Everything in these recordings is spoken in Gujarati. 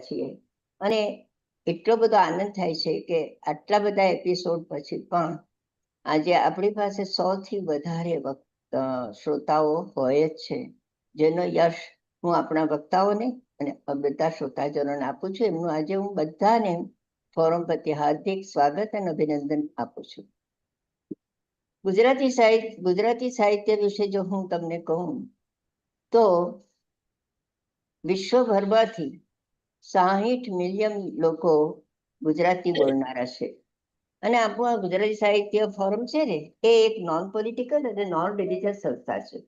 છીએ. અને એટલો બધો આનંદ થાય છે કે આટલા બધા એપિસોડ પછી પણ આજે આપણી પાસે 100થી વધારે શ્રોતાઓ હોય જ છે, જેનો યશ હું આપણા વક્તાઓને અને બધા શ્રોતાજનોને આપું છું. એમનું આજે હું બધાને ફોરમ પ્રત્યે હાર્દિક સ્વાગત અને અભિનંદન આપું છું. ગુજરાતી સાહિત્ય વિશે જો હું તમને કહું તો વિશ્વભરમાંથી 60 મિલિયન લોકો ગુજરાતી બોલનારા છે. અને આપણું આ ગુજરાતી સાહિત્ય ફોરમ છે ને, એ એક નોન પોલિટિકલ અને નોન રિલિજિયસ સંસ્થા છે.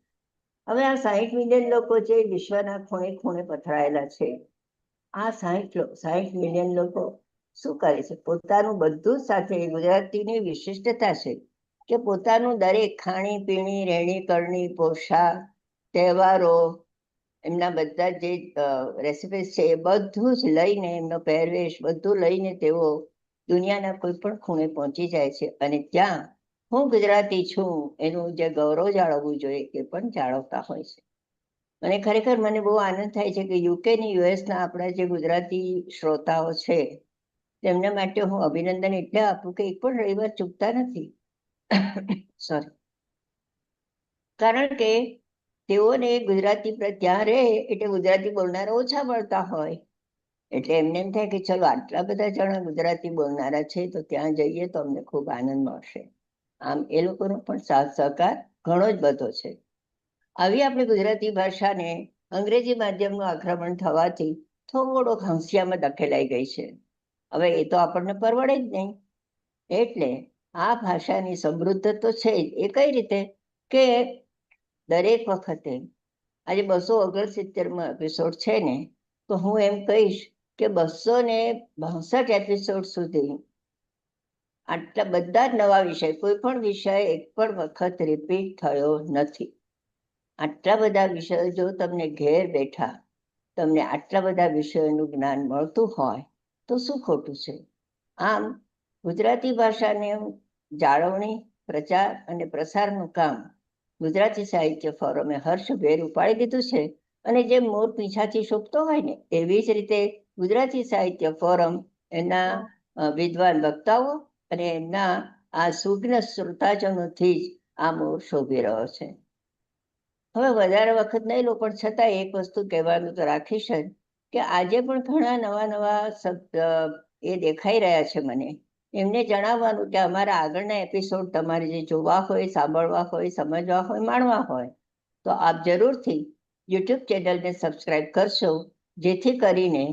હવે આ 60 મિલિયન લોકો જે વિશ્વના ખૂણે ખૂણે પથરાયેલા છે, આ 60 મિલિયન લોકો શું કરે છે? પોતાનું બધું જ સાથે, ગુજરાતીની વિશિષ્ટતા છે કે પોતાનું દરેક ખાણી પીણી, રહેણી કરણી, પોશાક, તહેવારો, એમના બધા જે રેસિપીસ છે એ બધું જ લઈને, એમનો પહેરવેશ બધું લઈને તેઓ દુનિયાના કોઈ પણ ખૂણે પહોંચી જાય છે. અને ત્યાં હું ગુજરાતી છું એનું જે ગૌરવ જાળવવું જોઈએ એ પણ જાળવતા હોય છે. અને ખરેખર મને બહુ આનંદ થાય છે કે યુકે ની યુએસના આપણા જે ગુજરાતી શ્રોતાઓ છે તેમના માટે હું અભિનંદન એટલે આપું કે એક પણ રવિવાર ચૂકતા નથી. સોરી. કારણ કે તેઓને ગુજરાતી ત્યાં રહે એટલે ગુજરાતી બોલનારા ઓછા મળતા હોય, એટલે એમને એમ થાય કે ચલો આટલા બધા જણા ગુજરાતી બોલનારા છે તો ત્યાં જઈએ તો અમને ખૂબ આનંદ મળશે. આમ એ લોકોનો પણ સાથ સહકાર ઘણો જ બધો છે. આવી આપણી ગુજરાતી ભાષાને અંગ્રેજી માધ્યમનું આક્રમણ થવાથી થોડોક હંસિયામાં ધકેલાઈ ગઈ છે. હવે એ તો આપણને પરવડે જ નહીં. એટલે આ ભાષાની સમૃદ્ધ તો છે જ. એ કઈ રીતે કે દરેક વખતે આજે 269 એપિસોડ છે ને, તો હું એમ કહીશ કે 262 એપિસોડ સુધી આટલા બધા જ નવા વિષય, કોઈ પણ વિષય એક પણ વખત રિપીટ થયો નથી. આટલા બધા વિષયો જો તમને ઘેર બેઠા તમને આટલા બધા વિષયોનું જ્ઞાન મળતું હોય તો શું ખોટું છે? આમ ગુજરાતી ભાષાને જાળવણી, પ્રચાર અને પ્રસારનું કામ ગુજરાતી સાહિત્ય ફોરમે હર્ષભેર ઉપાડી દીધું છે. અને જે મોર પીછાથી શોભતો હોય ને, એવી જ રીતે ગુજરાતી સાહિત્ય ફોરમ એના વિદ્વાન વક્તાઓ અને એમના આ સુજ્ઞ શ્રોતાજનોથી જ આ મોર શોભી રહ્યો છે. હવે વધારે વખત નહીં લો, પણ છતાં એક વસ્તુ કહેવાનું તો રાખીશ જ કે આજે પણ ઘણા નવા નવા શબ્દ એ દેખાઈ રહ્યા છે મને. એમને જણાવવાનું કે અમારા આગળના એપિસોડ તમારે જે જોવા હોય, સાંભળવા હોય, સમજવા હોય, માણવા હોય તો આપ જરૂરથી યુટ્યુબ ચેનલને સબસ્ક્રાઈબ કરશો, જેથી કરીને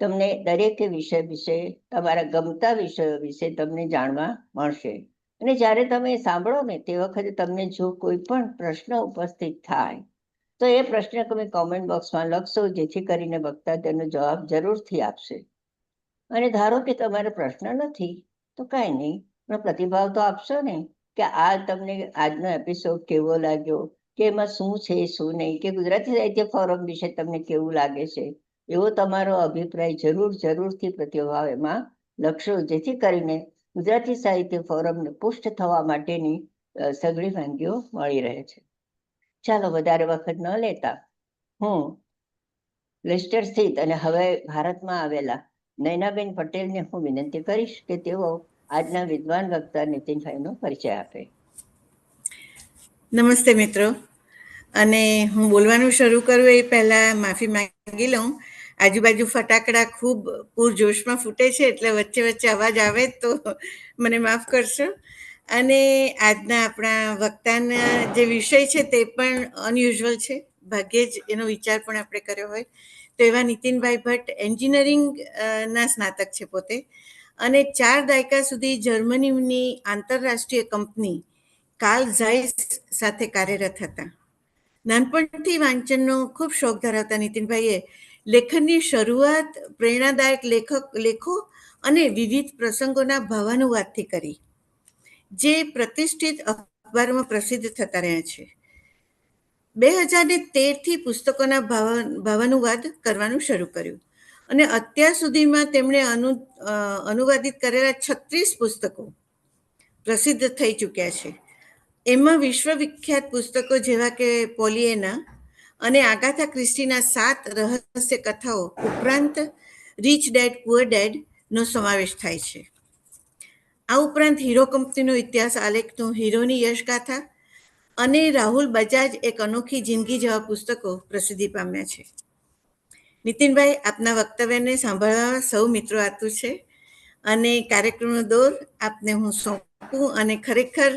તમને દરેક વિષય વિશે, તમારા ગમતા વિષયો વિશે તમને જાણવા મળશે. અને જ્યારે તમે સાંભળો ને તે વખતે તમને જો કોઈ પણ પ્રશ્ન ઉપસ્થિત થાય તો એ પ્રશ્ન તમે કોમેન્ટ બોક્સમાં લખશો, જેથી કરીને વક્તા તેનો જવાબ જરૂરથી આપશે. અને ધારો કે તમારો પ્રશ્ન નથી તો કાંઈ નહીં, પણ પ્રતિભાવ તો આપશો ને કે આ તમને આજનો એપિસોડ કેવો લાગ્યો, કે એમાં શું છે શું નહીં, કે ગુજરાતી સાહિત્ય ફોરમ વિશે તમને કેવું લાગે છે, એવો તમારો અભિપ્રાય જરૂરથી પ્રતિભાવ એમાં લખશો, જેથી કરીને ગુજરાતી સાહિત્ય ફોરમને પુષ્ટ થવા માટેની સઘળી વાનગીઓ મળી રહે છે. ચાલો વધારે વખત ન લેતા હું લેસ્ટર સ્થિત અને હવે ભારતમાં આવેલા નયનાબેન પટેલને હું વિનંતી કરીશ કે તેઓ આજના વિદ્વાન વક્તા નીતિનભાઈનો પરિચય આપે. નમસ્તે મિત્રો. અને હું બોલવાનું શરૂ કરું એ પહેલા માફી માંગી લઉં. આજુબાજુ ફટાકડા ખૂબ પૂરજોશમાં ફૂટે છે, એટલે વચ્ચે વચ્ચે અવાજ આવે તો મને માફ કરશો. અને આજના આપણા વક્તાના જે વિષય છે તે પણ અનયુઝ્યુઅલ છે. ભાગ્યે જ એનો વિચાર પણ આપણે કર્યો હોય. તો એવા નીતિનભાઈ ભટ્ટ એન્જિનિયરિંગ ના સ્નાતક છે પોતે, અને 4 દાયકા સુધી જર્મનીની આંતરરાષ્ટ્રીય કંપની કાર્લ ઝાઇસ સાથે કાર્યરત હતા. નાનપણથી વાંચનનો ખૂબ શોખ ધરાવતા નીતિનભાઈએ લેખનની શરૂઆત પ્રેરણાદાયક લેખો અને વિવિધ પ્રસંગોના ભાવાનુવાદથી કરી, જે પ્રતિષ્ઠિત અખબારોમાં પ્રસિદ્ધ થતા રહ્યા છે. 2013થી પુસ્તકોના ભાવાનુવાદ કરવાનું શરૂ કર્યું, અને અત્યાર સુધીમાં તેમણે અનુવાદિત કરેલા 36 પુસ્તકો પ્રસિદ્ધ થઈ ચૂક્યા છે. એમાં વિશ્વવિખ્યાત પુસ્તકો જેવા કે પોલિએના અને આગાથા ક્રિસ્ટીના 7 રહસ્ય કથાઓ ઉપરાંત રીચ ડેડ પુઅર ડેડનો સમાવેશ થાય છે. આ ઉપરાંત હીરો કંપનીનો ઇતિહાસ આલેખનું હીરોની યશગાથા અને રાહુલ બજાજ એક અનોખી જિંદગી જેવા પુસ્તકો પ્રસિદ્ધિ પામ્યા છે. નીતિનભાઈ, આપના વક્તવ્યને સાંભળવા સૌ મિત્રો આતુર છે અને કાર્યક્રમનો દોર આપને હું સોંપું. અને ખરેખર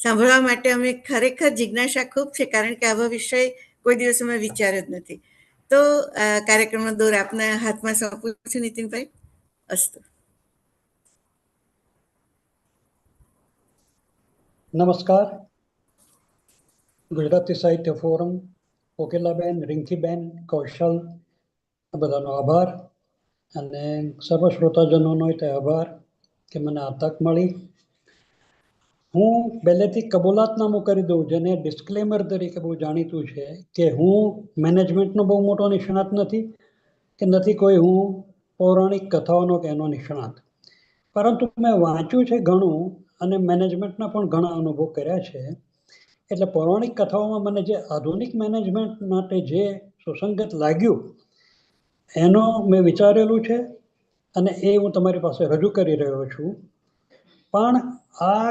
સાંભળવા માટે અમે ખરેખર જિજ્ઞાસા ખૂબ છે, કારણ કે આવા વિષય કોઈ દિવસ અમે વિચાર્યો જ નથી. તો કાર્યક્રમનો દોર આપના હાથમાં સોંપું છું નીતિનભાઈ. અસ્તુ. નમસ્કાર. ગુજરાતી સાહિત્ય ફોરમ, કોકિલાબેન, રિંકીબેન, કૌશલ, બધાનો આભાર અને સર્વ શ્રોતાજનોનો તે આભાર કે મને આ તક મળી. હું પહેલેથી કબૂલાતનામું કરી દઉં, જેને ડિસ્ક્લેમર તરીકે બહુ જાણીતું છે, કે હું મેનેજમેન્ટનો બહુ મોટો નિષ્ણાત નથી કે નથી કોઈ હું પૌરાણિક કથાઓનો કે એનો નિષ્ણાત, પરંતુ મેં વાંચ્યું છે ઘણું અને મેનેજમેન્ટના પણ ઘણા અનુભવ કર્યા છે. એટલે પૌરાણિક કથાઓમાં મને જે આધુનિક મેનેજમેન્ટ માટે જે સુસંગત લાગ્યું એનો મેં વિચારેલું છે અને એ હું તમારી પાસે રજૂ કરી રહ્યો છું. પણ આ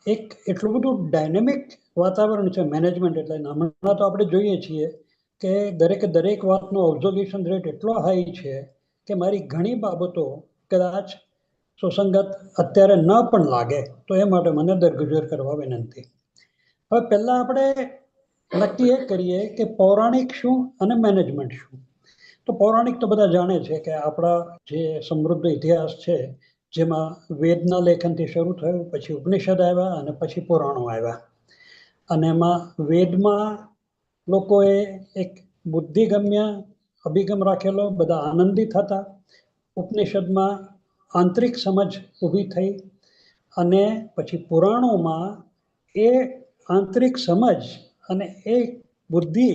એક એટલું બધું ડાયનેમિક વાતાવરણ છે મેનેજમેન્ટ એટલે. હમણાં તો આપણે જોઈએ છીએ કે દરેક વાતનો ઓબ્ઝર્વેશન રેટ એટલો હાઈ છે કે મારી ઘણી બાબતો કદાચ સુસંગત અત્યારે ન પણ લાગે, તો એ માટે મને દરગુજર કરવા વિનંતી. હવે પહેલા આપણે નક્કી એ કરીએ કે પૌરાણિક શું અને મેનેજમેન્ટ શું. તો પૌરાણિક તો બધા જાણે છે કે આપણા જે સમૃદ્ધ ઇતિહાસ છે, જેમાં વેદના લેખનથી શરૂ થયું, પછી ઉપનિષદ આવ્યા અને પછી પુરાણો આવ્યા. અને એમાં વેદમાં લોકોએ એક બુદ્ધિગમ્ય અભિગમ રાખેલો, બધા આનંદિત હતા. ઉપનિષદમાં આંતરિક સમજ ઊભી થઈ અને પછી પુરાણોમાં એ આંતરિક સમજ અને એ બુદ્ધિ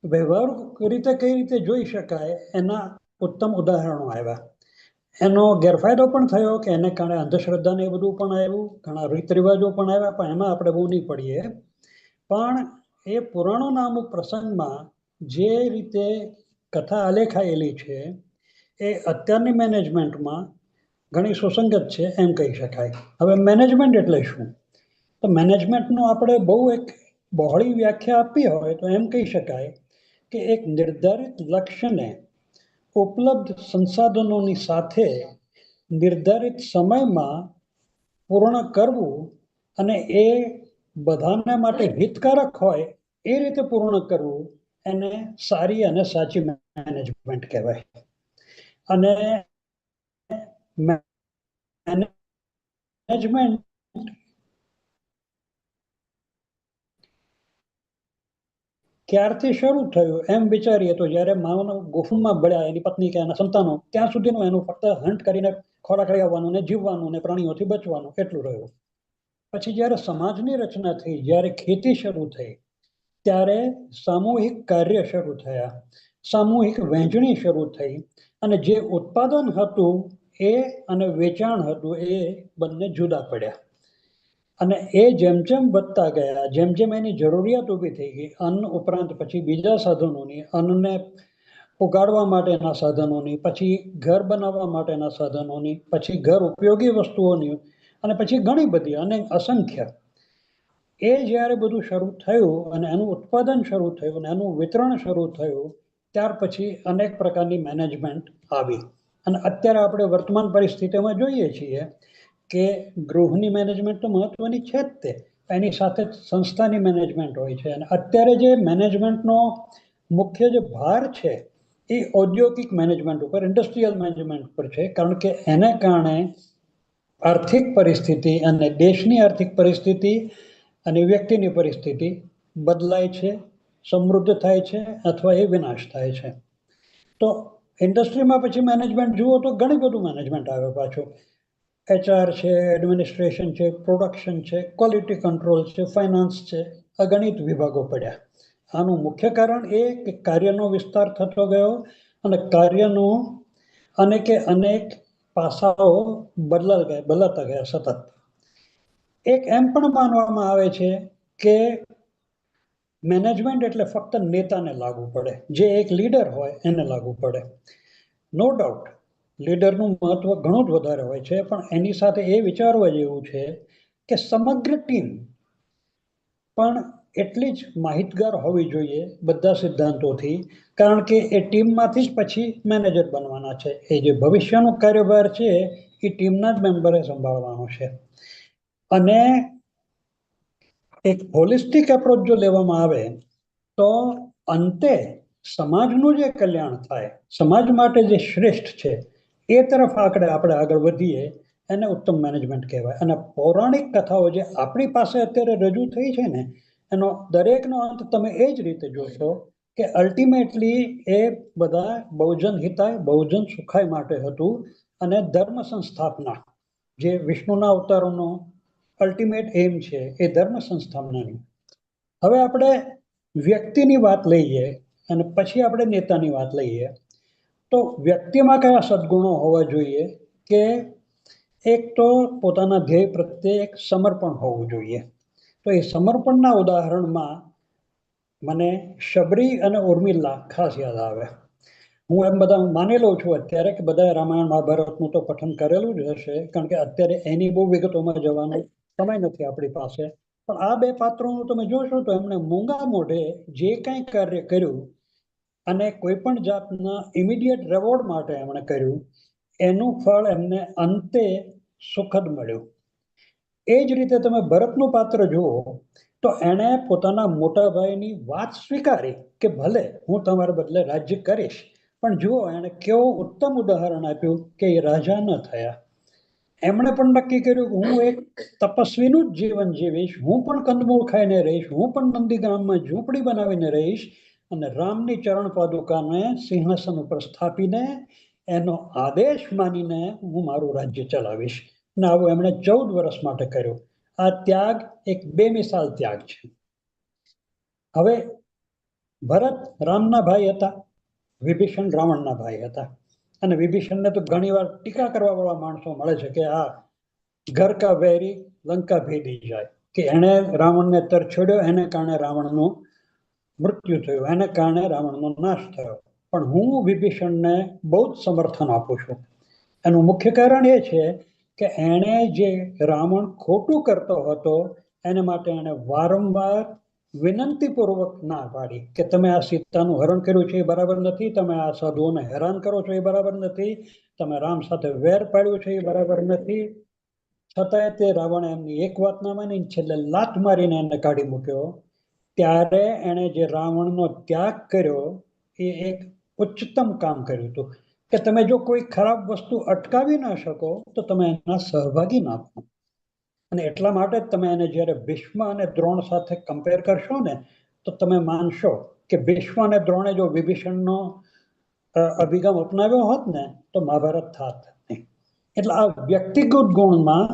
વ્યવહારિક રીતે કઈ રીતે જોઈ શકાય એના ઉત્તમ ઉદાહરણો આવ્યા. એનો ગેરફાયદો પણ થયો કે એને કારણે અંધશ્રદ્ધાને એ બધું પણ આવ્યું, ઘણા રીત રિવાજો પણ આવ્યા, પણ એમાં આપણે બહુ નહીં પડીએ. પણ એ પુરાણોના અમુક પ્રસંગમાં જે રીતે કથા આલેખાયેલી છે એ અત્યારની મેનેજમેન્ટમાં ઘણી સુસંગત છે એમ કહી શકાય. હવે મેનેજમેન્ટ એટલે શું? તો મેનેજમેન્ટનું આપણે બહુ એક બહોળી વ્યાખ્યા આપી હોય તો એમ કહી શકાય કે એક નિર્ધારિત લક્ષ્યને ઉપલબ્ધ સંસાધનોની સાથે નિર્ધારિત સમયમાં પૂર્ણ કરવું અને એ બધાને માટે હિતકારક હોય એ રીતે પૂર્ણ કરવું, એને સારી અને સાચી મેનેજમેન્ટ કહેવાય. અને મેનેજમેન્ટ ક્યારથી શરૂ થયું એમ વિચારીએ તો જ્યારે માનવ ગુફામાં ભળ્યા, એની પત્ની કે એના સંતાનો, ત્યાં સુધીનું એનું ફક્ત હન્ટ કરીને ખોરાક લઈ આવવાનું ને જીવવાનું ને પ્રાણીઓથી બચવાનું એટલું રહ્યું. પછી જ્યારે સમાજની રચના થઈ, જ્યારે ખેતી શરૂ થઈ, ત્યારે સામૂહિક કાર્ય શરૂ થયા, સામૂહિક વહેંચણી શરૂ થઈ અને જે ઉત્પાદન હતું એ અને વેચાણ હતું એ બંને જુદા પડ્યા. અને એ જેમ જેમ વધતા ગયા, જેમ જેમ એની જરૂરિયાત ઊભી થઈ ગઈ, અન્ન ઉપરાંત પછી બીજા સાધનોની, અન્નને ઉગાડવા માટેના સાધનોની, પછી ઘર બનાવવા માટેના સાધનોની, પછી ઘર ઉપયોગી વસ્તુઓની, અને પછી ઘણી બધી અને અસંખ્ય. એ જ્યારે બધું શરૂ થયું અને એનું ઉત્પાદન શરૂ થયું અને એનું વિતરણ શરૂ થયું, ત્યાર પછી અનેક પ્રકારની મેનેજમેન્ટ આવી. અને અત્યારે આપણે વર્તમાન પરિસ્થિતિમાં જોઈએ છીએ કે ગૃહની મેનેજમેન્ટ તો મહત્વની છે જ, તે એની સાથે સંસ્થાની મેનેજમેન્ટ હોય છે. અને અત્યારે જે મેનેજમેન્ટનો મુખ્ય જે ભાર છે એ ઔદ્યોગિક મેનેજમેન્ટ ઉપર, ઇન્ડસ્ટ્રીયલ મેનેજમેન્ટ ઉપર છે, કારણ કે એને કારણે આર્થિક પરિસ્થિતિ અને દેશની આર્થિક પરિસ્થિતિ અને વ્યક્તિની પરિસ્થિતિ બદલાય છે, સમૃદ્ધ થાય છે અથવા એ વિનાશ થાય છે. તો ઇન્ડસ્ટ્રીમાં પછી મેનેજમેન્ટ જુઓ તો ઘણું બધું મેનેજમેન્ટ આવે પાછું. HR છે, એડમિનિસ્ટ્રેશન છે, પ્રોડક્શન છે, ક્વોલિટી કંટ્રોલ છે, ફાઇનાન્સ છે, અગણિત વિભાગો પડ્યા. આનું મુખ્ય કારણ એ કે કાર્યનો વિસ્તાર થતો ગયો અને કાર્યનું અનેક પાસાઓ બદલાતા ગયા સતત. એક એમ પણ માનવામાં આવે છે કે મેનેજમેન્ટ એટલે ફક્ત નેતાને લાગુ પડે, જે એક લીડર હોય એને લાગુ પડે. નો ડાઉટ લીડરનું મહત્વ ઘણું જ વધારે હોય છે, પણ એની સાથે એ વિચારવા જેવું છે કે સમગ્ર ટીમ પણ એટલી જ માહિતગાર હોવી જોઈએ બધા સિદ્ધાંતોથી, કારણ કે એ ટીમમાંથી જ પછી મેનેજર બનવાના છે. એ જે ભવિષ્યનો કાર્યભાર છે એ ટીમના જ મેમ્બરે સંભાળવાનો છે. અને એક હોલિસ્ટિક એપ્રોચ જો લેવામાં આવે તો અંતે સમાજનું જે કલ્યાણ થાય, સમાજ માટે જે શ્રેષ્ઠ છે એ તરફ આપણે આગળ વધીએ, એને ઉત્તમ મેનેજમેન્ટ કહેવાય. અને પૌરાણિક કથાઓ જે આપણી પાસે અત્યારે રજૂ થઈ છે ને, એનો દરેકનો અંત તમે એ જ રીતે જોશો કે અલ્ટિમેટલી એ બધા બહુજન હિતાય બહુજન સુખાય માટે હતું. અને ધર્મ સંસ્થાપના, જે વિષ્ણુના અવતારોનો અલ્ટિમેટ એમ છે, એ ધર્મ સંસ્થાપનાની. હવે આપણે વ્યક્તિની વાત લઈએ અને પછી આપણે નેતાની વાત લઈએ, તો વ્યક્તિમાં કયા સદગુણો હોવા જોઈએ? કે એક તો પોતાના ધ્યેય પ્રત્યે એક સમર્પણ હોવું જોઈએ. તો એ સમર્પણના ઉદાહરણમાં મને શબરી અને ઉર્મિલા ખાસ યાદ આવે. હું એમ બધા માની લઉં છું અત્યારે કે બધા રામાયણ મહાભારતનું તો પઠન કરેલું જ હશે, કારણ કે અત્યારે એની બહુ વિગતોમાં જવાનો સમય નથી આપણી પાસે. પણ આ બે પાત્રોનું તમે જોશો તો એમણે મૂંગા મોઢે જે કંઈ કાર્ય કર્યું અને કોઈ પણ જાતના ઇમિડિયેટ રેવોર્ડ માટે એમણે કર્યું, એનું ફળ એમને અંતે સુખદ મળ્યું. એ જ રીતે તમે ભરતનું પાત્ર જુઓ તો એણે પોતાના મોટા ભાઈની વાત સ્વીકારી કે ભલે હું તમારા બદલે રાજ્ય કરીશ, પણ જુઓ એણે કેવું ઉત્તમ ઉદાહરણ આપ્યું કે એ રાજા ન થયા. એમણે પણ નક્કી કર્યું કે હું એક તપસ્વીનું જ જીવન જીવીશ, હું પણ કંદમૂળ ખાઈને રહીશ, હું પણ નંદીગ્રામમાં ઝૂંપડી બનાવીને રહીશ, અને રામની ચરણ પાદુકાને સિંહાસન ઉપર સ્થાપીને એનો આદેશ માનીને હું મારું રાજ્ય ચલાવીશ. અને આવું એમણે 14 વર્ષ માટે કર્યું. આ ત્યાગ એક બેમિસાલ ત્યાગ છે. હવે ભરત રામના ભાઈ હતા, વિભીષણ રાવણના ભાઈ હતા. અને વિભીષણને તો ઘણી વાર ટીકા કરવા વાળા માણસો મળે છે કે આ ઘર કા વેરી લંકા ભેદી જાય, કે એને રાવણને તરછોડ્યો, એને કારણે રાવણનું મૃત્યુ થયું, એને કારણે રાવણનો નાશ થયો. પણ હું વિભીષણને બહુ જ સમર્થન આપું છું. એનું મુખ્ય કારણ એ છે કે એણે જે રાવણ ખોટું કરતો હતો એને માટે એણે વારંવાર વિનંતીપૂર્વક ના પાડી કે તમે આ સીતાનું હરણ કર્યું છે એ બરાબર નથી, તમે આ સાધુઓને હેરાન કરો છો એ બરાબર નથી, તમે રામ સાથે વેર પાડ્યું છે એ બરાબર નથી. છતાંય તે રાવણે એમની એક વાત ના માની, છેલ્લે લાત મારીને એને કાઢી મૂક્યો. ત્યારે એણે જે રાવણનો ત્યાગ કર્યો એ એક ઉચ્ચતમ કામ કર્યું હતું કે તમે જો કોઈ ખરાબ વસ્તુ અટકાવી ના શકો તો તમે એના સહભાગી ના બનો. અને એટલા માટે જ તમે એને જ્યારે ભીષ્મ અને દ્રોણ સાથે કમ્પેર કરશો ને, તો તમે માનશો કે ભીષ્મ અને દ્રોણે જો વિભીષણનો અભિગમ અપનાવ્યો હોત ને તો મહાભારત થાત નહીં. એટલે આ વ્યક્તિગત ગુણમાં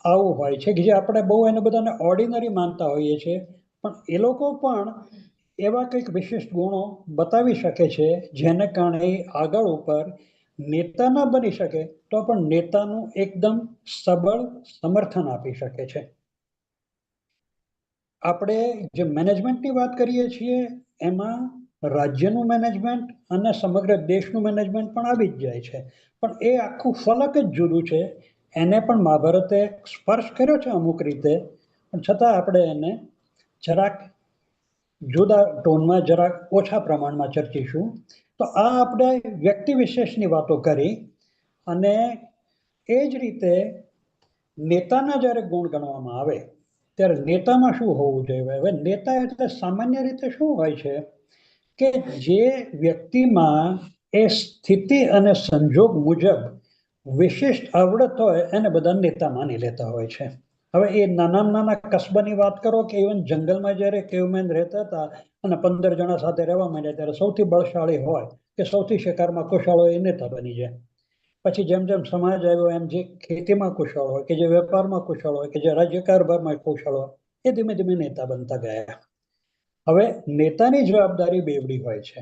આવું હોય છે કે જે આપણે બહુ એને બધાને ઓર્ડિનરી માનતા હોઈએ છીએ, પણ એ લોકો પણ એવા કંઈક વિશિષ્ટ ગુણો બતાવી શકે છે જેને કારણે આગળ ઉપર નેતા ના બની શકે તો પણ નેતાનું એકદમ સબળ સમર્થન આપી શકે છે. આપણે જે મેનેજમેન્ટની વાત કરીએ છીએ એમાં રાજ્યનું મેનેજમેન્ટ અને સમગ્ર દેશનું મેનેજમેન્ટ પણ આવી જ જાય છે, પણ એ આખું ફલક જ જુદું છે. એને પણ મહાભારતે સ્પર્શ કર્યો છે અમુક રીતે, પણ છતાં આપણે એને જરાક જુદા ટોનમાં જરાક ઓછા પ્રમાણમાં ચર્ચીશું. તો આ આપણે વ્યક્તિ વિશેષની વાતો કરી, અને એ જ રીતે નેતાના જ્યારે ગુણ ગણવામાં આવે ત્યારે નેતામાં શું હોવું જોઈએ? હવે નેતા એટલે સામાન્ય રીતે શું હોય છે કે જે વ્યક્તિમાં એ સ્થિતિ અને સંજોગ મુજબ વિશિષ્ટ આવડત હોય એને બધા નેતા માની લેતા હોય છે. હવે એ નાના કસ્બાની વાત કરો કે ઇવન જંગલમાં જ્યારે કેવમેન રહેતા હતા અને 15 જણા સાથે રહેવા માંડ્યા ત્યારે સૌથી બળશાળી હોય કે સૌથી શિકારમાં કુશળ હોય એ નેતા બની જાય. પછી જેમ જેમ સમાજ આવ્યો એમ જે ખેતીમાં કુશળ હોય, કે જે વેપારમાં કુશળ હોય, કે જે રાજ્ય કારભારમાં કુશળ હોય, એ ધીમે ધીમે નેતા બનતા ગયા. હવે નેતાની જવાબદારી બેવડી હોય છે.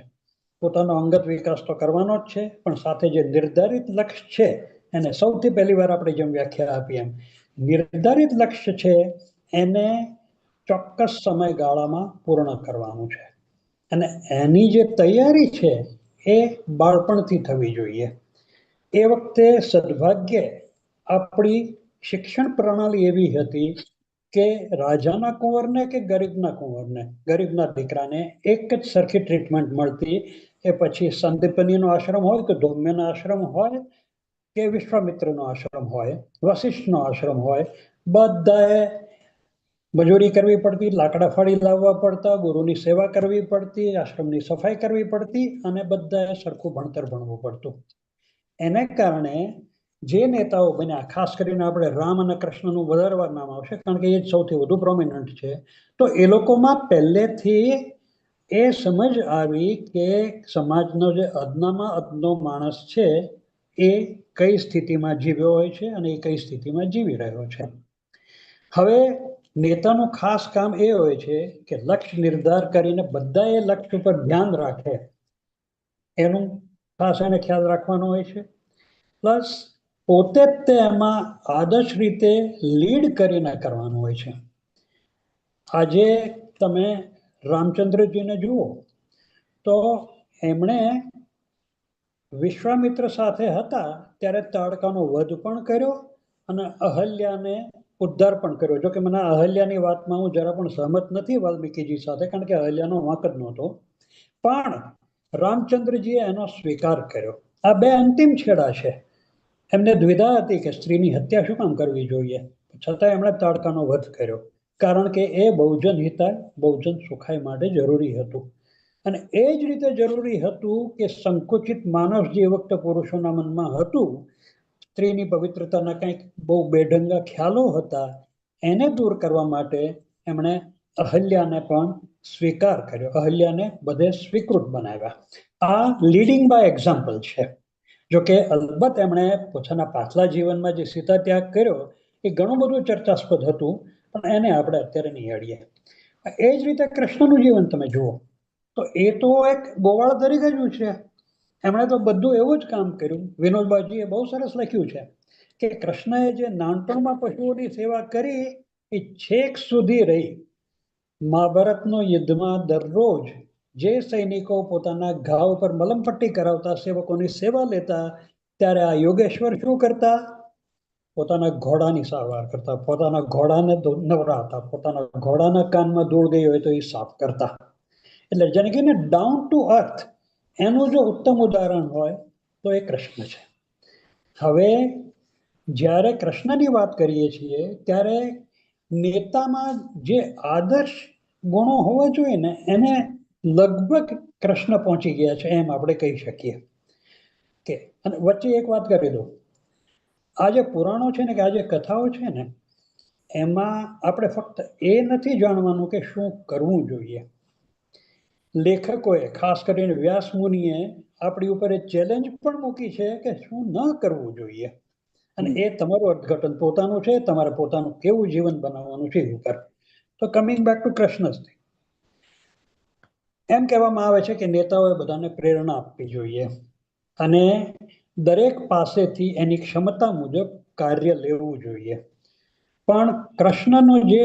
પોતાનો અંગત વિકાસ તો કરવાનો જ છે, પણ સાથે જે નિર્ધારિત લક્ષ્ય છે એને સૌથી પહેલી વાર આપણે જેમ વ્યાખ્યા આપી એમ નિર્ધારિત લક્ષ્ય છે એને ચોક્કસ સમયગાળામાં પૂર્ણ કરવાનું છે. અને એની જે તૈયારી છે એ બાળપણથી થવી જોઈએ. એ વખતે સદભાગ્યે આપણી શિક્ષણ પ્રણાલી એવી હતી કે રાજાના કુંવરને કે ગરીબના દીકરાને એક જ સરખી ટ્રીટમેન્ટ મળતી. એ પછી સંદીપનીનો આશ્રમ હોય કે ધૌમ્યનો આશ્રમ હોય કે વિશ્વામિત્રનો આશ્રમ હોય, વશિષ્ઠનો આશ્રમ હોય, બધાએ મજૂરી કરવી પડતી, લાકડા ફાડી લાવવા પડતા, ગુરુની સેવા કરવી પડતી, આશ્રમની સફાઈ કરવી પડતી અને બધાએ સરખું ભણતર ભણવું પડતું. એને કારણે જે નેતાઓ બન્યા, ખાસ કરીને આપણે રામ અને કૃષ્ણનું વધારે વાર નામ આવશે કારણ કે એ જ સૌથી વધુ પ્રોમિનન્ટ છે, તો એ લોકોમાં પહેલેથી એ સમજ આવી કે સમાજનો જે અદનામાં અદનો માણસ છે એ કઈ સ્થિતિમાં જીવ્યો હોય છે અને એ કઈ સ્થિતિમાં જીવી રહ્યો છે. હવે નેતાનું ખાસ કામ એ હોય છે કે લક્ષ્ય નિર્ધાર કરીને બધા એ લક્ષ્ય ઉપર ધ્યાન રાખે, એનું ખાસ એને ખ્યાલ રાખવાનો હોય છે. પ્લસ પોતે જ એમાં આદર્શ રીતે લીડ કરીને કરવાનું હોય છે. આજે તમે રામચંદ્રજીને જુઓ તો એમણે વિશ્વામિત્ર સાથે હતા ત્યારે તાડકાનો વધ પણ કર્યો અને અહલ્યાને ઉદ્ધાર પણ કર્યો. જો કે મને અહલ્યાની વાતમાં હું જરા પણ સહમત નથી વાલ્મીકીજી સાથે, કારણ કે અહલ્યાનો વાંક જ નહોતો, પણ રામચંદ્રજીએ એનો સ્વીકાર કર્યો. આ બે અંતિમ છેડા છે. એમને દ્વિધા હતી કે સ્ત્રીની હત્યા શું કામ કરવી જોઈએ, છતાં એમણે તાડકાનો વધ કર્યો, કારણ કે એ બહુજન હિતાય બહુજન સુખાય માટે જરૂરી હતું. અને એ જ રીતે જરૂરી હતું કે સંકુચિત માનસ જે વખતે પુરુષોના મનમાં હતું, સ્ત્રીની પવિત્રતાના કંઈક બહુ બેઢંગા ખ્યાલો હતા, એને દૂર કરવા માટે એમણે અહલ્યાને પણ સ્વીકાર કર્યો, અહલ્યાને બધે સ્વીકૃત બનાવ્યા. આ લીડિંગ બાય એક્ઝામ્પલ છે. જોકે અલબત્ત એમણે પોતાના પાછલા જીવનમાં જે સીતા ત્યાગ કર્યો એ ઘણું બધું ચર્ચાસ્પદ હતું, પણ એને આપણે અત્યારે નિહાળીએ. એ જ રીતે કૃષ્ણનું જીવન તમે જુઓ તો એ તો એક ગોવાળ તરીકે જ છે. એમણે તો બધું એવું જ કામ કર્યું. વિનોદબાજીએ બહુ સરસ લખ્યું છે કે કૃષ્ણએ જે નાનપણમાં પશુઓની સેવા કરી એ છેક સુધી રહી. મહાભારતનો યુદ્ધમાં દરરોજ જે સૈનિકો પોતાના ઘાવ પર મલમપટ્ટી કરાવતા, સેવકોની સેવા લેતા, ત્યારે આ યોગેશ્વર શું કરતા? પોતાના ઘોડાની સારવાર કરતા, પોતાના ઘોડાને નવરાવતા, પોતાના ઘોડાના કાનમાં ધૂળ ગઈ હોય તો એ સાફ કરતા. એટલે જેને કહીને ડાઉન ટુ અર્થ, એનું જો ઉત્તમ ઉદાહરણ હોય તો એ કૃષ્ણ છે. હવે જ્યારે કૃષ્ણની વાત કરીએ છીએ ત્યારે નેતામાં જે આદર્શ ગુણો હોવા જોઈએ ને એને લગભગ કૃષ્ણ પહોંચી ગયા છે એમ આપણે કહી શકીએ. કે અને વચ્ચે એક વાત કરી દઉં, આ જે પુરાણો છે ને કે આ જે કથાઓ છે ને એમાં આપણે ફક્ત એ નથી જાણવાનું કે શું કરવું જોઈએ. લેખકોએ ખાસ કરીને વ્યાસ મુનિએ આપણી ઉપર એ ચેલેન્જ પણ મૂકી છે કે શું ન કરવું જોઈએ, અને એ તમારું અર્થઘટન પોતાનું છે, તમારે પોતાનું કેવું જીવન બનાવવાનું છે ઉપર. તો કમિંગ બેક ટુ કૃષ્ણ, એમ કહેવામાં આવે છે કે નેતાઓએ બધાને પ્રેરણા આપવી જોઈએ અને દરેક પાસેથી એની ક્ષમતા મુજબ કાર્ય લેવું જોઈએ. પણ કૃષ્ણનો જે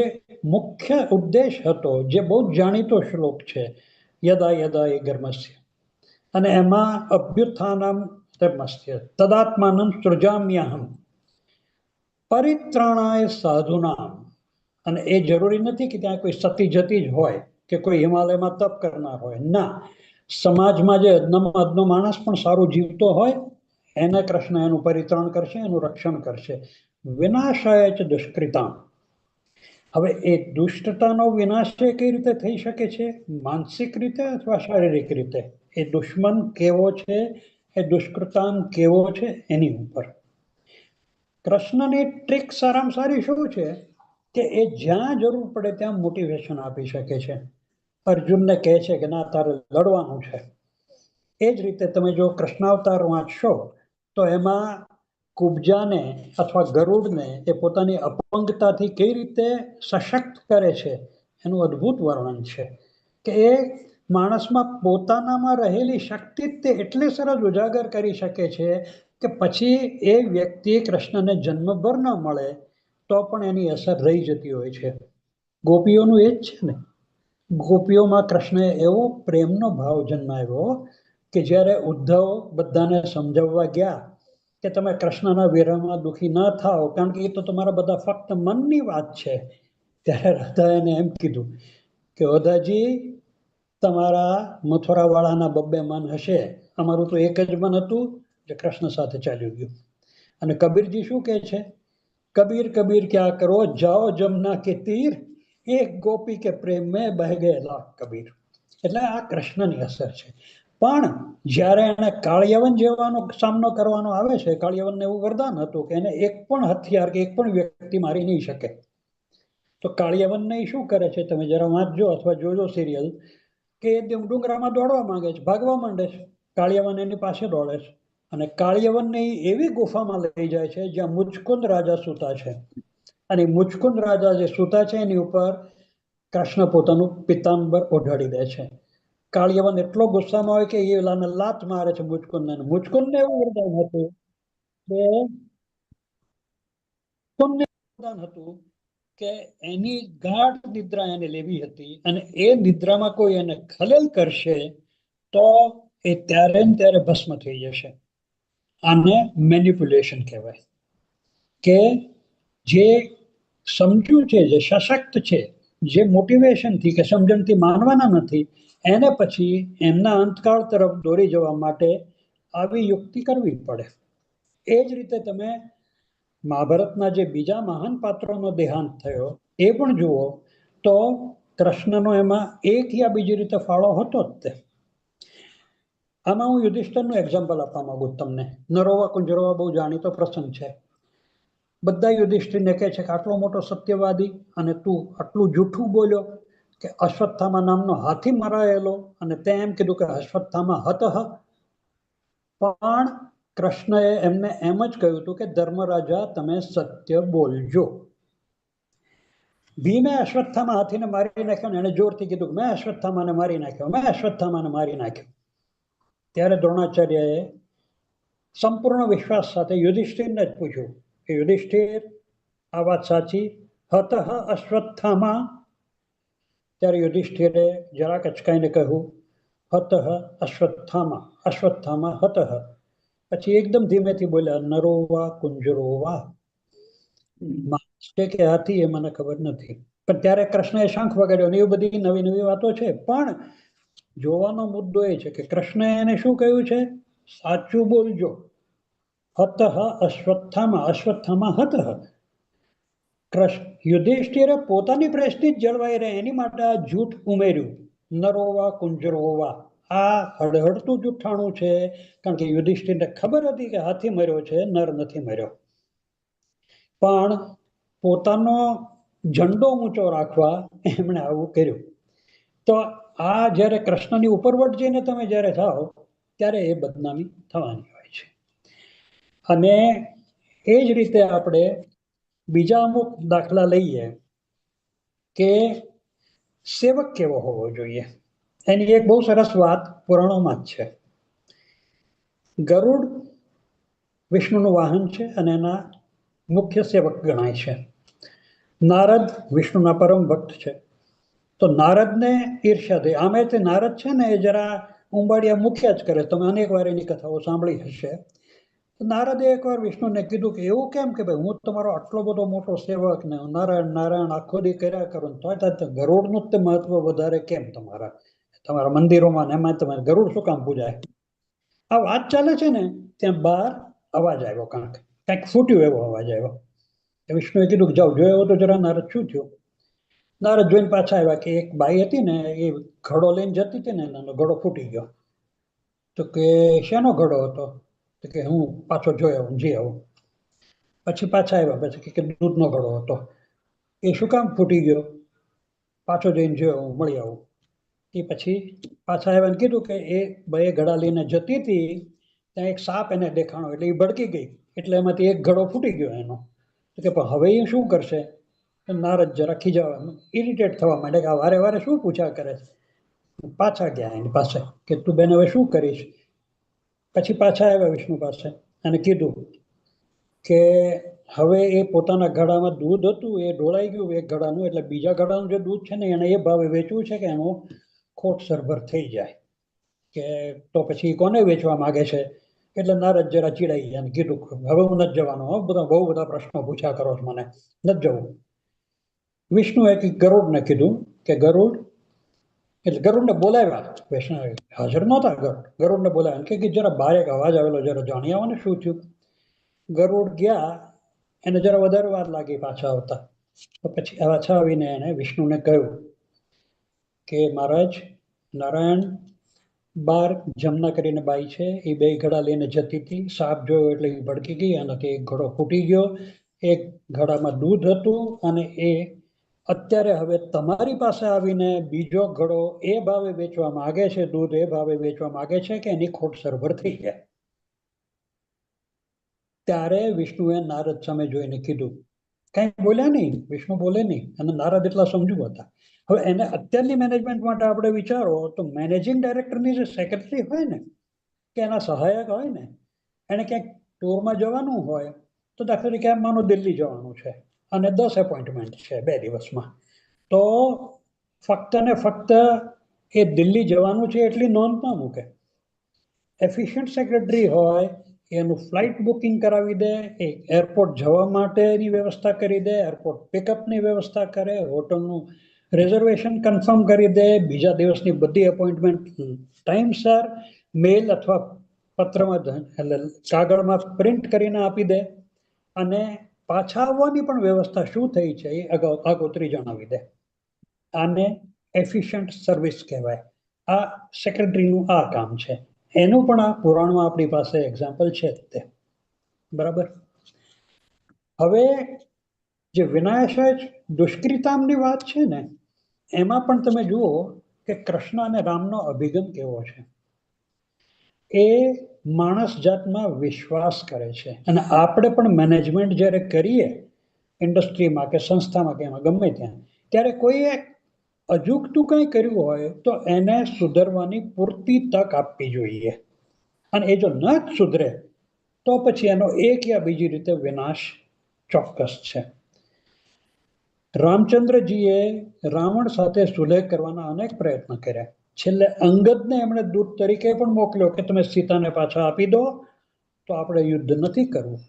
મુખ્ય ઉદ્દેશ હતો, જે બહુ જાણીતો શ્લોક છે, યદા યદા એ ધર્મસ્ય, અને એમાં અભ્યુત્થાનમ ધર્મસ્ય તદાત્માનમ સૃજામ્યહમ પરિત્રાણાય સાધુનામ. અને એ જરૂરી નથી કે ત્યાં કોઈ સતી જતી જ હોય કે કોઈ હિમાલયમાં તપ કરનાર હોય. ના, સમાજમાં જે અદનો માણસ પણ સારું જીવતો હોય એને કૃષ્ણ એનું પરિત્રાણ કરશે, એનું રક્ષણ કરશે. વિનાશાય ચ દુષ્કૃતામ. હવે એ દુષ્ટતાનો વિનાશ કઈ રીતે થઈ શકે છે? માનસિક રીતે અથવા શારીરિક રીતે. એ દુશ્મન કેવો છે, એ દુષ્કૃતામ કેવો છે એની ઉપર. કૃષ્ણની ટ્રીક સારામાં સારી શું છે કે એ જ્યાં જરૂર પડે ત્યાં મોટિવેશન આપી શકે છે. અર્જુનને કહે છે કે ના, તારે લડવાનું છે. એ જ રીતે તમે જો કૃષ્ણાવતાર વાંચશો તો એમાં કુબજાને અથવા ગરુડને એ પોતાની અપંગતાથી કઈ રીતે સશક્ત કરે છે એનું અદ્ભુત વર્ણન છે. કે એ માણસમાં પોતાનામાં રહેલી શક્તિ તે એટલી સરસ ઉજાગર કરી શકે છે કે પછી એ વ્યક્તિ કૃષ્ણને જન્મભર ન મળે તો પણ એની અસર રહી જતી હોય છે. ગોપીઓનું એ જ છે ને, ગોપીઓમાં કૃષ્ણએ એવો પ્રેમનો ભાવ જન્માવ્યો કે જ્યારે ઉદ્ધવ બધાને સમજાવવા ગયા કે તમે કૃષ્ણના વિરહમાં દુઃખી ન થાઓ, કારણ કે એ તો તમારા બધા ફક્ત મનની વાત છે, ત્યારે રાધાએ એને એમ કીધું કે ઓધાજી, તમારા મથુરાવાળાના બબ્બે મન હશે, અમારું તો એક જ મન હતું જે કૃષ્ણ સાથે ચાલ્યું ગયું. અને કબીરજી શું કહે છે? કબીર કબીર ક્યા કરો, જાઓ જમના કે તીર, એક ગોપી કે પ્રેમ મેં બહ ગયે લાખ કબીર. એટલે આ કૃષ્ણની અસર છે. પણ જ્યારે એને કાળિયવન જેવાનો સામનો કરવાનો આવે છે, કાળિયવનને એવું વરદાન હતું કે એને એક પણ હથિયાર કે એક પણ વ્યક્તિ મારી નહીં શકે. તો કાળિયવનને શું કરે છે, તમે જરા વાંચજો અથવા જોજો સિરિયલ, કે ડુંગરામાં દોડવા માંગે છે, ભાગવા માંડે છે, કાળિયવન એની પાસે દોડે છે, અને કાળિયવનને એવી ગુફામાં લઈ જાય છે જ્યાં મુચકુંદ રાજા સૂતા છે. અને મુચકુંદ રાજા જે સૂતા છે એની ઉપર કૃષ્ણ પોતાનું પિતાંબર ઓઢાડી દે છે. કાળિયવન એટલો ગુસ્સામાં હોય કે એ લાત મારે છે મુચકુંદને. મુચકુંદને એવું વરદાન હતું કે એની ગાઢ નિદ્રા એને લેવી હતી, અને એ નિદ્રામાં કોઈ એને ખલેલ કરશે તો એ ત્યારે ને ત્યારે ભસ્મ થઈ જશે. આને મેનિપ્યુલેશન કહેવાય. કે જે સમજ્યું છે, જે સશક્ત છે, જે મોટિવેશનથી કે સમજણથી માનવાના નથી, એને પછી એમના અંતકાળ તરફ દોરી જવા માટે આવી યુક્તિ કરવી પડે. એ જ રીતે તમે મહાભારતના જે બીજા મહાન પાત્રોનો દેહાંત થયો એ પણ જુઓ તો કૃષ્ણનો એમાં એક યા બીજી રીતે ફાળો હતો જ તે. આમાં હું યુધિષ્ઠિરનું એક્ઝામ્પલ આપવા માંગુ તમને. નરોવા કુંજરોવા બહુ જાણીતો પ્રસંગ છે. બધા યુધિષ્ઠિરને કહે છે કે આટલો મોટો સત્યવાદી અને તું આટલું જૂઠું બોલ્યો કે અશ્વત્થામા નામનો હાથી મરાયેલો, અને તે એમ કીધું કે અશ્વત્થામા હતઃ. પણ કૃષ્ણએ એમને એમ જ કહ્યું હતું કે ધર્મરાજા, તમે સત્ય બોલજો. ભીમે અશ્વત્થામા હાથીને મારી નાખ્યો ને એને જોરથી કીધું મેં અશ્વત્થામાને મારી નાખ્યો, મેં અશ્વત્થામાને મારી નાખ્યો. ત્યારે દ્રોણાચાર્યએ સંપૂર્ણ વિશ્વાસ સાથે યુધિષ્ઠિરને જ પૂછ્યું કે યુધિષ્ઠિર, આ વાત સાચી? હતઃ અશ્વત્થામા? ત્યારે યુધિષ્ઠિરે જરાક અચકાઈને કહ્યું હતઃ અશ્વત્થામા, અશ્વત્થામા હતઃ. પછી એકદમ ધીમેથી બોલ્યા નરોવા કુંજરોવા. માણસ છે કે હાથી એ મને ખબર નથી. પણ ત્યારે કૃષ્ણએ શંખ વગાડ્યો, ને એ બધી નવી નવી વાતો છે. પણ જોવાનો મુદ્દો એ છે કે કૃષ્ણએ એને શું કહ્યું છે? સાચું બોલજો. હતઃ અશ્વત્થામા, અશ્વત્થામા હતઃ. યુધિષ્ઠિરે પોતાની પ્રેસ્ટીજ જળવાઈ રહે એની માટે આ જૂઠ ઉમેર્યું, નરોવા કુંજરોવા. આ હળહળતું જૂઠાણું છે, કારણ કે યુધિષ્ઠિરને ખબર હતી કે હાથી મર્યો છે, નર નથી મર્યો. પણ પોતાનો ઝંડો ઊંચો રાખવા એમણે આવું કર્યું. તો આ જ્યારે કૃષ્ણની ઉપરવટ જઈને તમે જ્યારે થાઓ ત્યારે એ બદનામી થવાની હોય છે. અને એ જ રીતે આપણે બીજા અમુક દાખલા લઈએ કે સેવક કેવો હોવો જોઈએ. એની એક બહુ સરસ વાત પુરાણોમાં જ છે. ગરુડ વિષ્ણુનું વાહન છે અને એના મુખ્ય સેવક ગણાય છે. નારદ વિષ્ણુના પરમ ભક્ત છે. તો નારદને ઈર્ષ્યા થઈ. આમે તે નારદ છે ને એ જરા ઉંબાડિયા મૂક્યા જ કરે. તમે અનેક વાર એની કથાઓ સાંભળી હશે. નારદે એકવાર વિષ્ણુને કીધું કે એવું કેમ કે ભાઈ, હું તમારો આટલો બધો મોટો સેવક ને નારાયણ નારાયણ આખો દી કર્યા કરું, તો ગરુડનું જ મહત્વ વધારે કેમ તમારા મંદિરોમાં? એમાં તમે ગરુડ શું કામ પૂજાય? આ વાત ચાલે છે ને ત્યાં બહાર અવાજ આવ્યો, કંઈક ફૂટ્યું એવો અવાજ આવ્યો. વિષ્ણુએ કીધું જાઓ જોયો તો જરા નારદ શું થયું. નારદ જોઈને પાછા આવ્યા કે એક બાઈ હતી ને એ ઘડો લઈને જતી હતી ને એનો ઘડો ફૂટી ગયો. તો કે શેનો ઘડો હતો? તો કે હું પાછો જોયો જી આવું. પછી પાછા આવ્યા, પછી કે દૂધનો ઘડો હતો. એ શું કામ ફૂટી ગયો? પાછો જઈને જોયો હું મળી આવું. એ પછી પાછા આવ્યા કીધું કે એ બે ઘડા લઈને જતી હતી, ત્યાં એક સાપ એને દેખાણો એટલે એ ભડકી ગઈ, એટલે એમાંથી એક ઘડો ફૂટી ગયો એનો. તો કે પણ હવે એ શું કરશે? નારદ જરા ખીજાવા, ઇરિટેટ થવા માંડે કે આ વારે વારે શું પૂછા કરે છે. પાછા ગયા એની પાસે કે તું બેન હવે શું કરીશ? પછી પાછા આવ્યા વિષ્ણુ પાસે અને કીધું કે હવે એ પોતાના ઘડામાં દૂધ હતું એ ઢોળાઈ ગયું એક ઘડાનું, એટલે બીજા ઘડાનું જે દૂધ છે ને એને એ ભાવે વેચવું છે કે એનો ખોટ સરભર થઈ જાય. કે તો પછી કોને વેચવા માંગે છે. એટલે નારદ જરા ચીડાઈ ગયા અને કીધું હવે હું નથી જવાનો, બહુ બધા પ્રશ્નો પૂછ્યા કરો છો મને, નથી જવું. વિષ્ણુએ ગરુડને કીધું કે ગરુડ, એટલે ગરુડને બોલાવ્યા. વિષ્ણુ હાજર નહોતા. ગરુડને બોલાવ્યા કે જરા બહાર એક અવાજ આવેલો, જરા જાણી આવો ને શું થયું. ગરુડ ગયા, એને જરા વધારે વાર લાગી પાછા આવતા. તો પછી પાછા આવીને એને વિષ્ણુને કહ્યું કે મહારાજ, નારાયણ બાર જમના કરીને બાઈ છે, એ બે ઘડા લઈને જતી હતી. સાપ જોયો એટલે એ ભડકી ગઈ, એનાથી એક ઘડો ફૂટી ગયો. એક ઘડામાં દૂધ હતું અને એ અત્યારે હવે તમારી પાસે આવીને બીજો ઘડો એ ભાવે વેચવા માંગે છે, દૂધ એ ભાવે વેચવા માંગે છે કે એની ખોટ સરભર થઈ જાય. ત્યારે વિષ્ણુએ નારદ સામે જોઈને કીધું, કઈ બોલ્યા નહીં, વિષ્ણુ બોલે નહીં, અને નારદ એટલા સમજુ હતા. હવે એને અત્યારની મેનેજમેન્ટ માટે આપણે વિચારો તો મેનેજિંગ ડાયરેક્ટરની જે સેક્રેટરી હોય ને કે એના સહાયક હોય ને, એને ક્યાંક ટૂરમાં જવાનું હોય તો દાખલા તરીકે માનો દિલ્હી જવાનું છે અને 10 એપોઇન્ટમેન્ટ છે 2 દિવસમાં, તો ફક્ત ને ફક્ત એ દિલ્હી જવાનું છે એટલી નોંધ ના મૂકે. એફિશિયન્ટ સેક્રેટરી હોય એનું ફ્લાઇટ બુકિંગ કરાવી દે, એરપોર્ટ જવા માટેની વ્યવસ્થા કરી દે, એરપોર્ટ પિકઅપની વ્યવસ્થા કરે, હોટલનું રિઝર્વેશન કન્ફર્મ કરી દે, બીજા દિવસની બધી એપોઇન્ટમેન્ટ ટાઈમસર મેલ અથવા પત્રમાં એટલે કાગળમાં પ્રિન્ટ કરીને આપી દે, અને પાછા આવવાની પણ વ્યવસ્થા શું થઈ છે એ આગોતરી જણાવી દે. આને એફિશિયન્ટ સર્વિસ કહેવાય. આ સેક્રેટરીનું આ કામ છે. એનું પણ આ પુરાણમાં આપણી પાસે એક્ઝામ્પલ છે તે. બરાબર. હવે જે વિનાશય દુષ્કૃતામની વાત છે ને, એમાં પણ તમે જુઓ કે કૃષ્ણ અને રામનો અભિગમ કેવો છે. એ માણસ જાતમાં વિશ્વાસ કરે છે. અને આપણે પણ મેનેજમેન્ટ જ્યારે કરીએ ઇન્ડસ્ટ્રીમાં કે સંસ્થામાં કે એમાં ગમે ત્યાં, ત્યારે કોઈએ અજુગતું કંઈ કર્યું હોય તો એને સુધરવાની પૂરતી તક આપવી જોઈએ. અને એ જો ન જ સુધરે તો પછી એનો એક યા બીજી રીતે વિનાશ ચોક્કસ છે. રામચંદ્રજીએ રાવણ સાથે સુલેહ કરવાના અનેક પ્રયત્ન કર્યા. છેલ્લે અંગદને એમણે દૂત તરીકે પણ મોકલ્યો કે તમે સીતાને પાછા આપી દો તો આપણે યુદ્ધ નથી કરવું.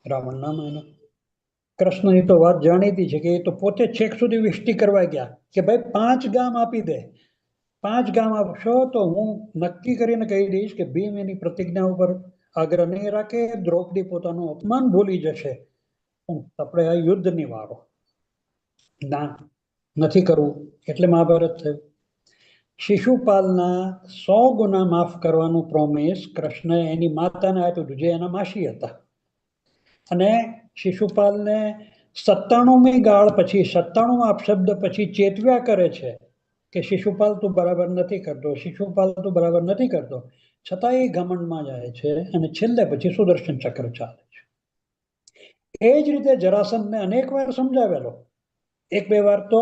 રાવણ ના માન્યો. કૃષ્ણની તો વાત જાણીતી છે કે એ તો પોતે છેક સુધી વિષ્ટિ કરવા ગયા કે ભાઈ 5 ગામ આપી દે, 5 ગામ આપશો તો હું નક્કી કરીને કહી દઈશ કે ભીમ એની પ્રતિજ્ઞા ઉપર આગ્રહ નહીં રાખે, દ્રૌપદી પોતાનું અપમાન ભૂલી જશે, આપણે આ યુદ્ધ ની વારો. ના, નથી કરવું. એટલે મહાભારત થયું. શિશુપાલના 100 ગુના માફ કરવાનું પ્રોમિસ કૃષ્ણએ એની માતાને આપ્યું હતું, જે એના માસી હતા. અને શિશુપાલને 97મી ગાળ પછી, 97મા અપશબ્દ પછી ચેતવ્યા કરે છે કે શિશુપાલ તું બરાબર નથી કરતો, શિશુપાલ તું બરાબર નથી કરતો, છતાં એ ઘમંડમાં જાય છે અને છેલ્લે પછી સુદર્શન ચક્ર ચાલે છે. એ જ રીતે જરાસંધને અનેક વાર સમજાવેલો, 1-2 વાર તો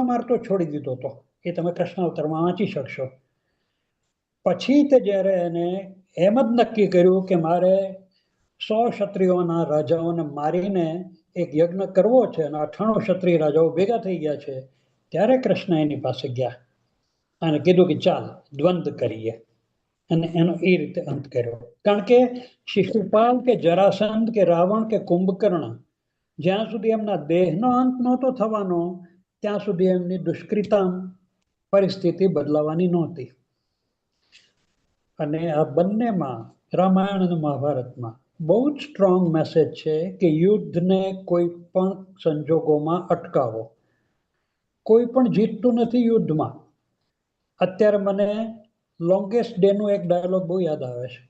મારતો છોડી દીધો હતો. એ તમે કૃષ્ણ અવતારમાં વાંચી શકશો. પછી તે જ્યારે એને એમ જ નક્કી કર્યું કે મારે 100 ક્ષત્રિયોના રાજાઓને મારીને એક યજ્ઞ કરવો છે અને 98 ક્ષત્રિય રાજાઓ ભેગા થઈ ગયા છે, ત્યારે કૃષ્ણ એની પાસે ગયા અને કીધું કે ચાલ દ્વંદ કરીએ, અને એનો એ રીતે અંત કર્યો. કારણ કે શિશુપાલ કે જરાસંધ કે રાવણ કે કુંભકર્ણ, જ્યાં સુધી એમના દેહનો અંત નહોતો થવાનો ત્યાં સુધી એમની દુષ્કૃતામ પરિસ્થિતિ બદલાવાની નહોતી. અને આ બંનેમાં, રામાયણ અને મહાભારતમાં, બહુ જ સ્ટ્રોંગ મેસેજ છે કે યુદ્ધને કોઈ પણ સંજોગોમાં અટકાવો. કોઈ પણ જીતતું નથી યુદ્ધમાં. અત્યારે મને લોંગેસ્ટ ડે નો એક ડાયલોગ બહુ યાદ આવે છે.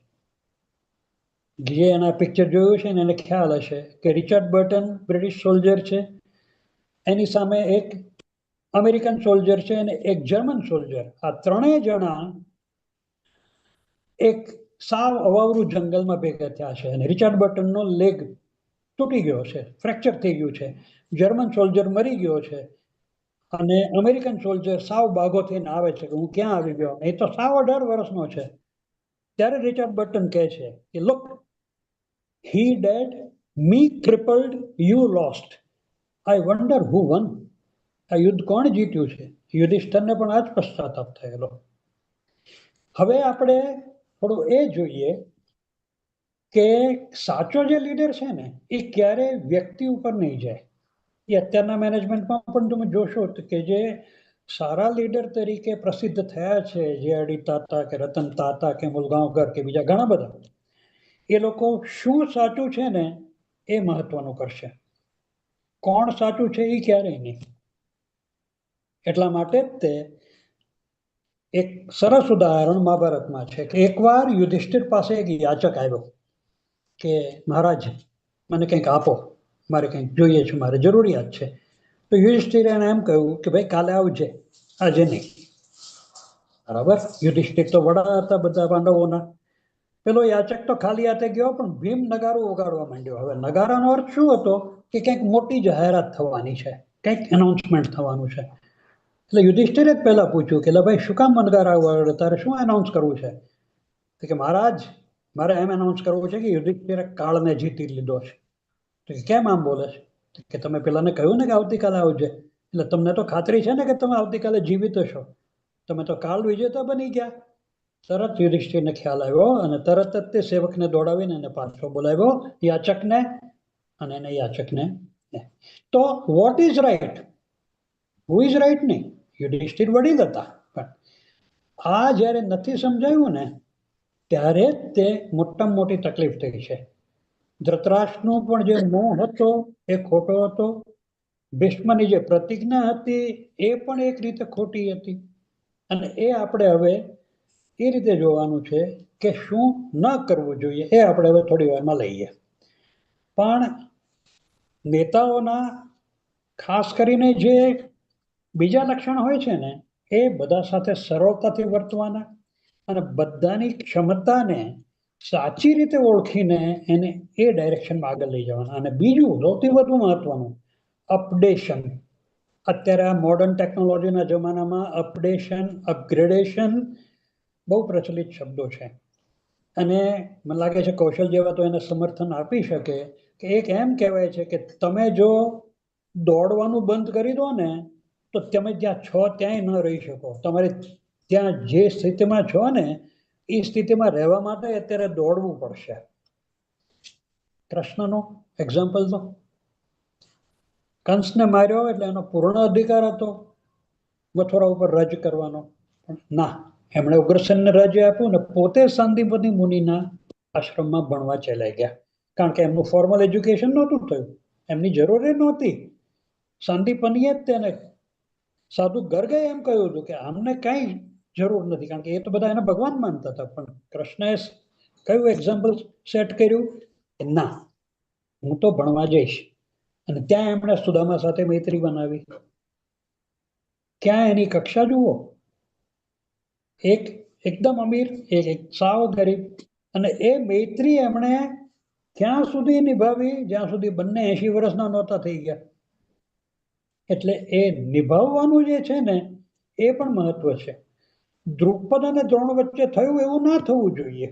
જે એના પિક્ચર જોયું છે ને એને ખ્યાલ હશે કે રિચર્ડ બર્ટન બ્રિટિશ સોલ્જર છે, એની સામે એક અમેરિકન સોલ્જર છે અને એક જર્મન સોલ્જર. આ ત્રણેય જણા એક સાવ અવાવરું જંગલમાં ભેગા થયા છે અને રિચર્ડ બર્ટનનો લેગ તૂટી ગયો છે, ફ્રેક્ચર થઈ ગયું છે, જર્મન સોલ્જર મરી ગયો છે અને અમેરિકન સોલ્જર સાવ બાઘો થઈને આવે છે કે હું ક્યાં આવી ગયો, એ તો સાવ 18 વર્ષનો છે. ત્યારે રિચર્ડ બર્ટન કહે છે કે look, he dead, me crippled, you lost, I wonder who won. આ યુદ્ધ કોણ જીત્યું છે? યુધિષ્ઠરને પણ આ જ પશ્ચાતાપ થયેલો. હવે આપણે થોડું એ જોઈએ કે સાચો જે લીડર છે ને એ ક્યારે વ્યક્તિ ઉપર નહીં જાય. એ અત્યારના મેનેજમેન્ટમાં પણ તમે જોશો કે જે સારા લીડર તરીકે પ્રસિદ્ધ થયા છે, જે અડી તાતા કે રતન તાતા કે મુલગાંવકર કે બીજા ઘણા બધા, એ લોકો શું સાચું છે ને એ મહત્વનું કરશે, કોણ સાચું છે એ ક્યારેય નહીં. એટલા માટે જ તે એક સરસ ઉદાહરણ મહાભારતમાં છે કે એકવાર યુધિષ્ઠિર પાસે એક યાચક આવ્યો કે મહારાજ મને કંઈક આપો, મારે કંઈક જોઈએ છે, મારે જરૂરિયાત છે. તો યુધિષ્ઠિરે એને એમ કહ્યું કે ભાઈ કાલે આવજે, આજે નહીં. બરાબર, યુધિષ્ઠિર તો વડા હતા બધા પાંડવોના. પેલો યાચક તો ખાલી હાથે ગયો, પણ ભીમ નગારું વગાડવા માંડ્યો. હવે નગારાનો અર્થ શું હતો કે કંઈક મોટી જાહેરાત થવાની છે, કંઈક એનાઉન્સમેન્ટ થવાનું છે. એટલે યુધિષ્ઠિરે જ પહેલા પૂછ્યું કે ભાઈ શું કામ નગારા વગાડે, તારે શું એનાઉન્સ કરવું છે? તો કે મહારાજ મારે એમ એનાઉન્સ કરવું છે કે યુધિષ્ઠિરે કાળને જીતી લીધો છે. તો કેમ આમ બોલે છે? કે તમે પેલાને કહ્યું ને કે આવતીકાલે આવજે, એટલે તમને તો ખાતરી છે ને કે તમે આવતીકાલે જીવિત હશો, તમે તો કાળ વિજેતા બની ગયા. તરત યુધિષ્ઠિરને ખ્યાલ આવ્યો અને તરત જ તે સેવકને દોડાવીને એને પાછો બોલાવ્યો, યાચકને, અને એને યાચકને. તો what is right, who is right નહીં, યુધિષ્ઠિર વડીલ હતા, પણ આ જ્યારે નથી સમજાયું ને ત્યારે તે મોટામાં મોટી તકલીફ થઈ છે. ધૃતરાષ્ટ્રનો પણ જે મોહ હતો એ ખોટો હતો, ભીષ્મની જે પ્રતિજ્ઞા હતી એ પણ એક રીતે ખોટી હતી. અને એ આપણે હવે એ રીતે જોવાનું છે કે શું ન કરવું જોઈએ, એ આપણે હવે થોડી વારમાં લઈએ. પણ નેતાઓના ખાસ કરીને જે બીજા લક્ષણ હોય છે ને એ બધા સાથે સરળતાથી વર્તવાના અને બધાની ક્ષમતાને સાચી રીતે ઓળખીને એને એ ડાયરેક્શનમાં આગળ લઈ જવાના. અને બીજું સૌથી વધુ મહત્વનું, અપડેશન. અત્યારે આ મોડર્ન ટેકનોલોજીના જમાનામાં અપડેશન, અપગ્રેડેશન બહુ પ્રચલિત શબ્દો છે. અને મને લાગે છે કૌશલ જેવા તો એને સમર્થન આપી શકે કે એક એમ કહેવાય છે કે તમે જો દોડવાનું બંધ કરી દો ને તો તમે જ્યાં છો ત્યાંય ન રહી શકો. તમારે ત્યાં જે સ્થિતિમાં છો ને એ સ્થિતિમાં રહેવા માટે અત્યારે દોડવું પડશે. કૃષ્ણનો એક્ઝામ્પલ તો, કંસને માર્યો એટલે એનો પૂર્ણ અધિકાર હતો મથુરા ઉપર રાજ્ય કરવાનો, પણ ના, એમણે ઉગ્રસેનને રાજ્ય આપ્યું ને પોતે સાંદીપની મુનિના આશ્રમમાં ભણવા ચાલ્યા ગયા, કારણ કે એમનું ફોર્મલ એજ્યુકેશન નહોતું થયું, એમની જરૂર નહોતી. સાંદીપનીએ જ તેને સાધુ ગર્ગે એમ કહ્યું હતું કે આમને કઈ જરૂર નથી, કારણ કે એ તો બધા એને ભગવાન માનતા હતા. પણ કૃષ્ણએ કયું એક્ઝામ્પલ સેટ કર્યું કે ના, હું તો ભણવા જઈશ. અને ત્યાં એમણે સુદામા સાથે મૈત્રી બનાવી. ક્યાં એની કક્ષા જુઓ, એક એકદમ અમીર, એક સાવ ગરીબ, અને એ મૈત્રી એમણે ક્યાં સુધી નિભાવી જ્યાં સુધી બંને 80 વર્ષના નહોતા થઈ ગયા. એટલે એ નિભાવવાનું જે છે ને એ પણ મહત્વ છે. દ્રુપદ અને દ્રોણ વચ્ચે થયું એવું ના થવું જોઈએ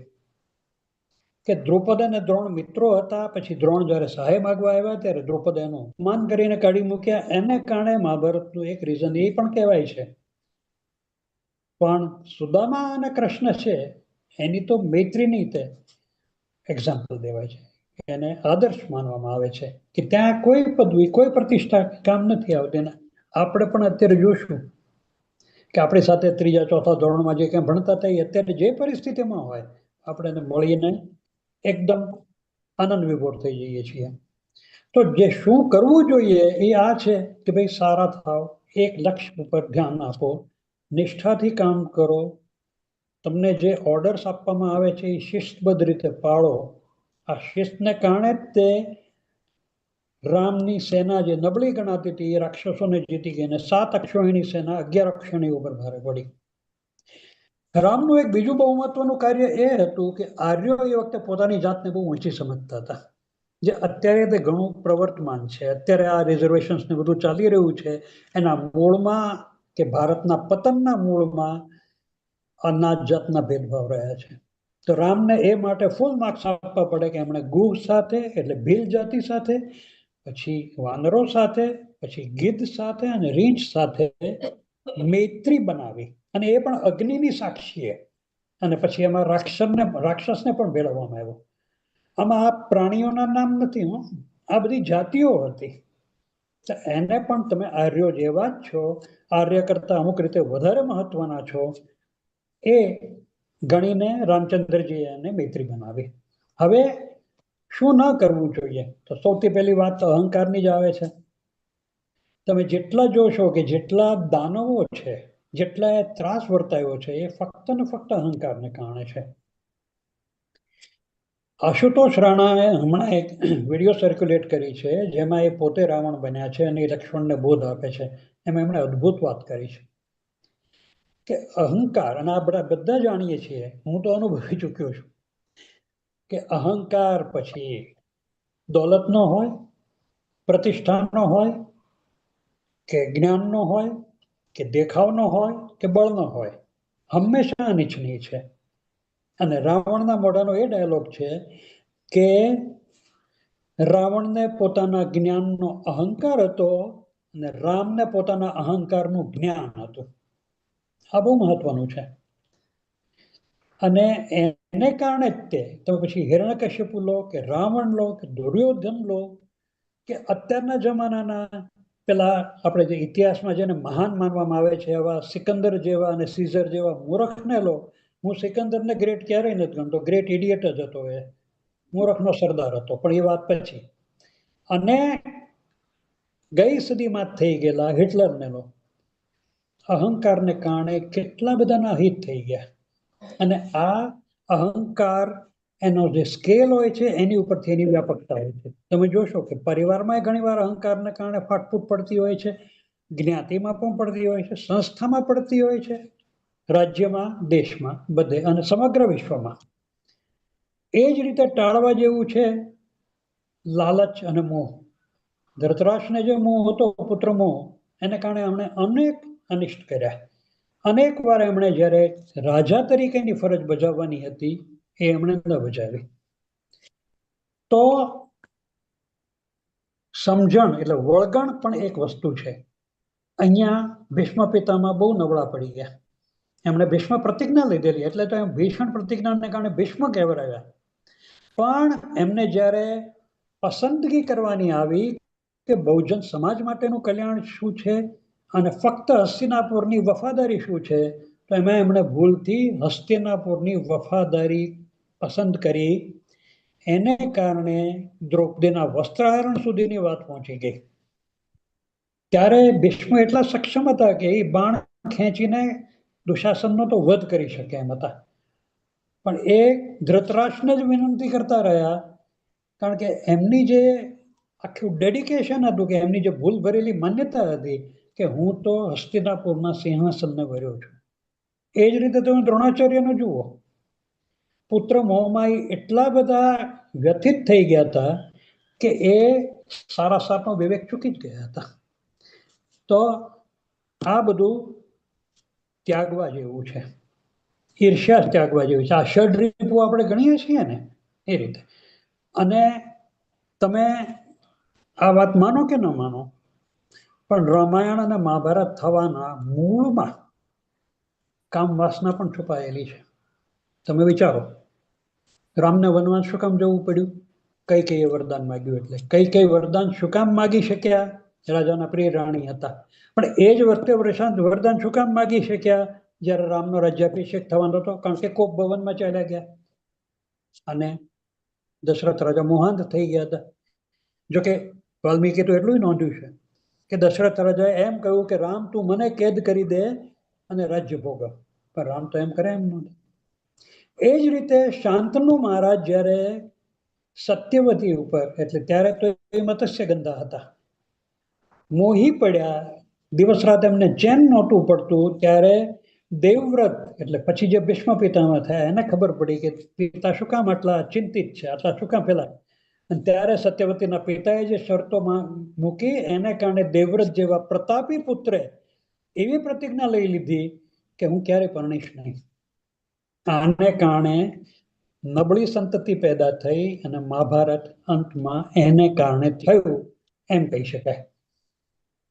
કે દ્રુપદ અને દ્રોણ મિત્રો હતા, પછી દ્રોણ જયારે સહાય માંગવા આવ્યા ત્યારે દ્રુપદ એનું અપમાન કરીને કાઢી મૂક્યા. એને કારણે મહાભારતનું એક રીઝન એ પણ કહેવાય છે. પણ સુદામા અને કૃષ્ણ છે એની તો મૈત્રીની તે એક્ઝામ્પલ દેવાય છે, એને આદર્શ માનવામાં આવે છે કે ત્યાં કોઈ પદવી, કોઈ પ્રતિષ્ઠા કામ નથી આવતી. આપણે પણ અત્યારે જોશું કે આપણી સાથે ત્રીજા ચોથા ધોરણમાં જે ક્યાં ભણતા હતા એ અત્યારે જે પરિસ્થિતિમાં હોય આપણે એને મળીને એકદમ આનંદ વિભોર થઈ જઈએ છીએ. તો જે શું કરવું જોઈએ એ આ છે કે ભાઈ સારા થાવ, એક લક્ષ્ય ઉપર ધ્યાન આપો, નિષ્ઠાથી કામ કરો, તમને જે ઓર્ડર્સ આપવામાં આવે છે એ શિસ્તબદ્ધ રીતે પાળો. આ શિસ્તને કારણે જ તે રામની સેના જે નબળી ગણાતી હતી એ રાક્ષસોને જીતી ગઈ, અને 7 અક્ષોહિણી સેના 11 અક્ષોહિણી ઉપર ભારે પડી. રામનું એક બીજું બહુ મહત્વનું કાર્ય એ હતું કે આર્યો એ વખતે પોતાની જાતને બહુ ઊંચી સમજતા હતા, જે અત્યારે તે ઘણું પ્રવર્તમાન છે. અત્યારે આ રિઝર્વેશન્સ ને બધું ચાલી રહ્યું છે એના મૂળમાં કે ભારતના પતનના મૂળમાં અનાજ જાતના ભેદભાવ રહ્યા છે. તો રામને એ માટે ફૂલ માર્ક્સ આપવા પડે કે એમણે ગુહ સાથે એટલે ભીલ જાતિ સાથે, પછી વાનરો સાથે, પછી ગીધ સાથે અને રીંછ સાથે મૈત્રી બનાવી, અને એ પણ અગ્નિની સાક્ષીએ. અને પછી એમાં રાક્ષસને પણ ભેળવવામાં આવ્યો. આમાં આ પ્રાણીઓના નામ નથી, આ બધી જાતિઓ હતી. એને પણ તમે આર્યો જેવા જ છો, આર્ય કરતા અમુક રીતે વધારે મહત્વના છો, એ ગણીને રામચંદ્રજી એને મૈત્રી બનાવી. હવે શું ન કરવું જોઈએ? તો સૌથી પહેલી વાત તો અહંકારની જ આવે છે. તમે જેટલા જોશો કે જેટલા દાનવો છે, જેટલા ત્રાસ વર્તાયો છે, એ ફક્ત ને ફક્ત અહંકારને કારણે છે. આશુતોષ રાણાએ હમણાં એક વિડીયો સર્ક્યુલેટ કરી છે, જેમાં એ પોતે રાવણ બન્યા છે અને લક્ષ્મણને બોધ આપે છે. એમાં એમણે અદ્ભુત વાત કરી છે કે અહંકાર, અને આ બધા જાણીએ છીએ, હું તો અનુભવી ચૂક્યો છું કે અહંકાર પછી દોલતનો હોય, પ્રતિષ્ઠાનો હોય, કે જ્ઞાનનો હોય, કે દેખાવનો હોય, કે બળનો હોય, હંમેશા અનિચ્છનીય છે. અને રાવણના મોઢાનો એ ડાયલોગ છે કે રાવણને પોતાના જ્ઞાનનો અહંકાર હતો અને રામને પોતાના અહંકારનું જ્ઞાન હતું. આ બહુ મહત્વનું છે. અને એને કારણે જ તમે પછી હિરણ્યકશ્યપુ લો, કે રાવણ લો, કે દુર્યોધન લો, કે અત્યારના જમાનાના પેલા આપણે જે ઇતિહાસમાં જેને મહાન માનવામાં આવે છે એવા સિકંદર જેવા અને સીઝર જેવા મૂર્ખને લો. હું સિકંદરને ગ્રેટ ક્યારેય નથી ગણતો, ગ્રેટ ઇડિયટ જ હતો, એ મૂર્ખનો સરદાર હતો. પણ એ વાત પછી. અને ગઈ સદીમાં થઈ ગયેલા હિટલરને લો, અહંકારને કારણે કેટલા બધાના હિત થઈ ગયા. અને આ અહંકાર એનો જે સ્કેલ હોય છે એની ઉપરથી એની વ્યાપકતા હોય છે. તમે જોશો કે પરિવારમાં ઘણી વાર અહંકારને કારણે ફાટફૂટ પડતી હોય છે, જ્ઞાતિમાં પણ પડતી હોય છે, સંસ્થામાં પડતી હોય છે, રાજ્યમાં, દેશમાં, બધે અને સમગ્ર વિશ્વમાં. એ જ રીતે ટાળવા જેવું છે લાલચ અને મોહ. ધૃતરાષ્ટ્રને જે મોહ હતો, પુત્ર મોહ, એને કારણે એમણે અનેક અનિષ્ટ કર્યા. અનેક વાર એમણે જ્યારે રાજા તરીકેની ફરજ બજાવવાની હતી એ એમણે ન બજાવી. તો સમજણ એટલે વળગણ પણ એક વસ્તુ છે. અહીંયા ભીષ્મ પિતામાં બહુ નબળા પડી ગયા. એમણે ભીષ્મ પ્રતિજ્ઞા લીધેલી, એટલે તો એમ ભીષણ પ્રતિજ્ઞાને કારણે ભીષ્મ કહેવાયા. પણ એમને જ્યારે પસંદગી કરવાની આવી કે બહુજન સમાજ માટેનું કલ્યાણ શું છે અને ફક્ત હસ્તિનાપુરની વફાદારી શું છે, તો એમાં એમણે ભૂલથી હસ્તિનાપુરની વફાદારી પસંદ કરી. એને કારણે દ્રૌપદીના વસ્ત્રાહરણ સુધીની વાત પહોંચી ગઈ. ત્યારે ભીષ્મ એટલા સક્ષમ હતા કે એ બાણ ખેંચીને દુશાસનનો તો વધ કરી શકે એમ હતા. પણ એ ધૃતરાષ્ટ્રને જ વિનંતી કરતા રહ્યા, કારણ કે એમની જે આખું ડેડિકેશન હતું, કે એમની જે ભૂલ ભરેલી માન્યતા હતી કે હું તો હસ્તિનાપુરના સિંહાસનને વર્યો છું. એ જ રીતે તમે દ્રોણાચાર્યને જુઓ, પુત્ર મોહમાં એટલા બધા વ્યથિત થઈ ગયા હતા કે એ સારા સાતનો વિવેક ચૂકી જ ગયા હતા. તો આ બધું ત્યાગવા જેવું છે, ઈર્ષ્યા ત્યાગવા જેવું છે. આ ષડરીપુ આપણે ગણીએ છીએ ને એ રીતે. અને તમે આ વાત માનો કે ન માનો, પણ રામાયણ અને મહાભારત થવાના મૂળમાં કામ વાસના પણ છુપાયેલી છે. તમે વિચારો, રામને વનવાસ શું કામ જવું પડ્યું? કૈકેયીએ વરદાન માગ્યું એટલે. કૈકેયી વરદાન શું કામ માગી શક્યા? રાજાના પ્રિય રાણી હતા. પણ એ જ વખતે વરદાન શું કામ માગી શક્યા જ્યારે રામનો રાજ્યાભિષેક થવાનો હતો? કારણ કે કોપ ભવનમાં ચાલ્યા ગયા અને દશરથ રાજા મોહાંત થઈ ગયા હતા. જોકે વાલ્મીકી તો એટલું નોંધ્યું છે કે દશરથ રાજાએ એમ કહ્યું કે રામ, તું મને કેદ કરી દે અને રાજ્ય ભોગવ. પણ રામ તો એમ કરે એમ નહોતા. એ જ રીતે શાંતનુ મહારાજ જ્યારે સત્યવતી ઉપર, એટલે ત્યારે તો એ મત્સ્ય ગંધા હતા, મોહી પડ્યા, દિવસ રાત એમને ચેન નહોતું પડતું, ત્યારે દેવવ્રત એટલે પછી જે ભીષ્મ પિતામહ થયા એને ખબર પડી કે પિતા શું કામ આટલા ચિંતિત છે, આટલા શું કામ પેલા. અને ત્યારે સત્યવતીના પિતાએ જે શરતોમાં મૂકી, એને કારણે દેવવ્રત જેવા પ્રતાપી પુત્રે એવી પ્રતિજ્ઞા લઈ લીધી કે હું ક્યારેય પરણીશ નહીં. આને કારણે નબળી સંતતિ પેદા થઈ અને મહાભારત અંતમાં એને કારણે થયું એમ કહી શકાય.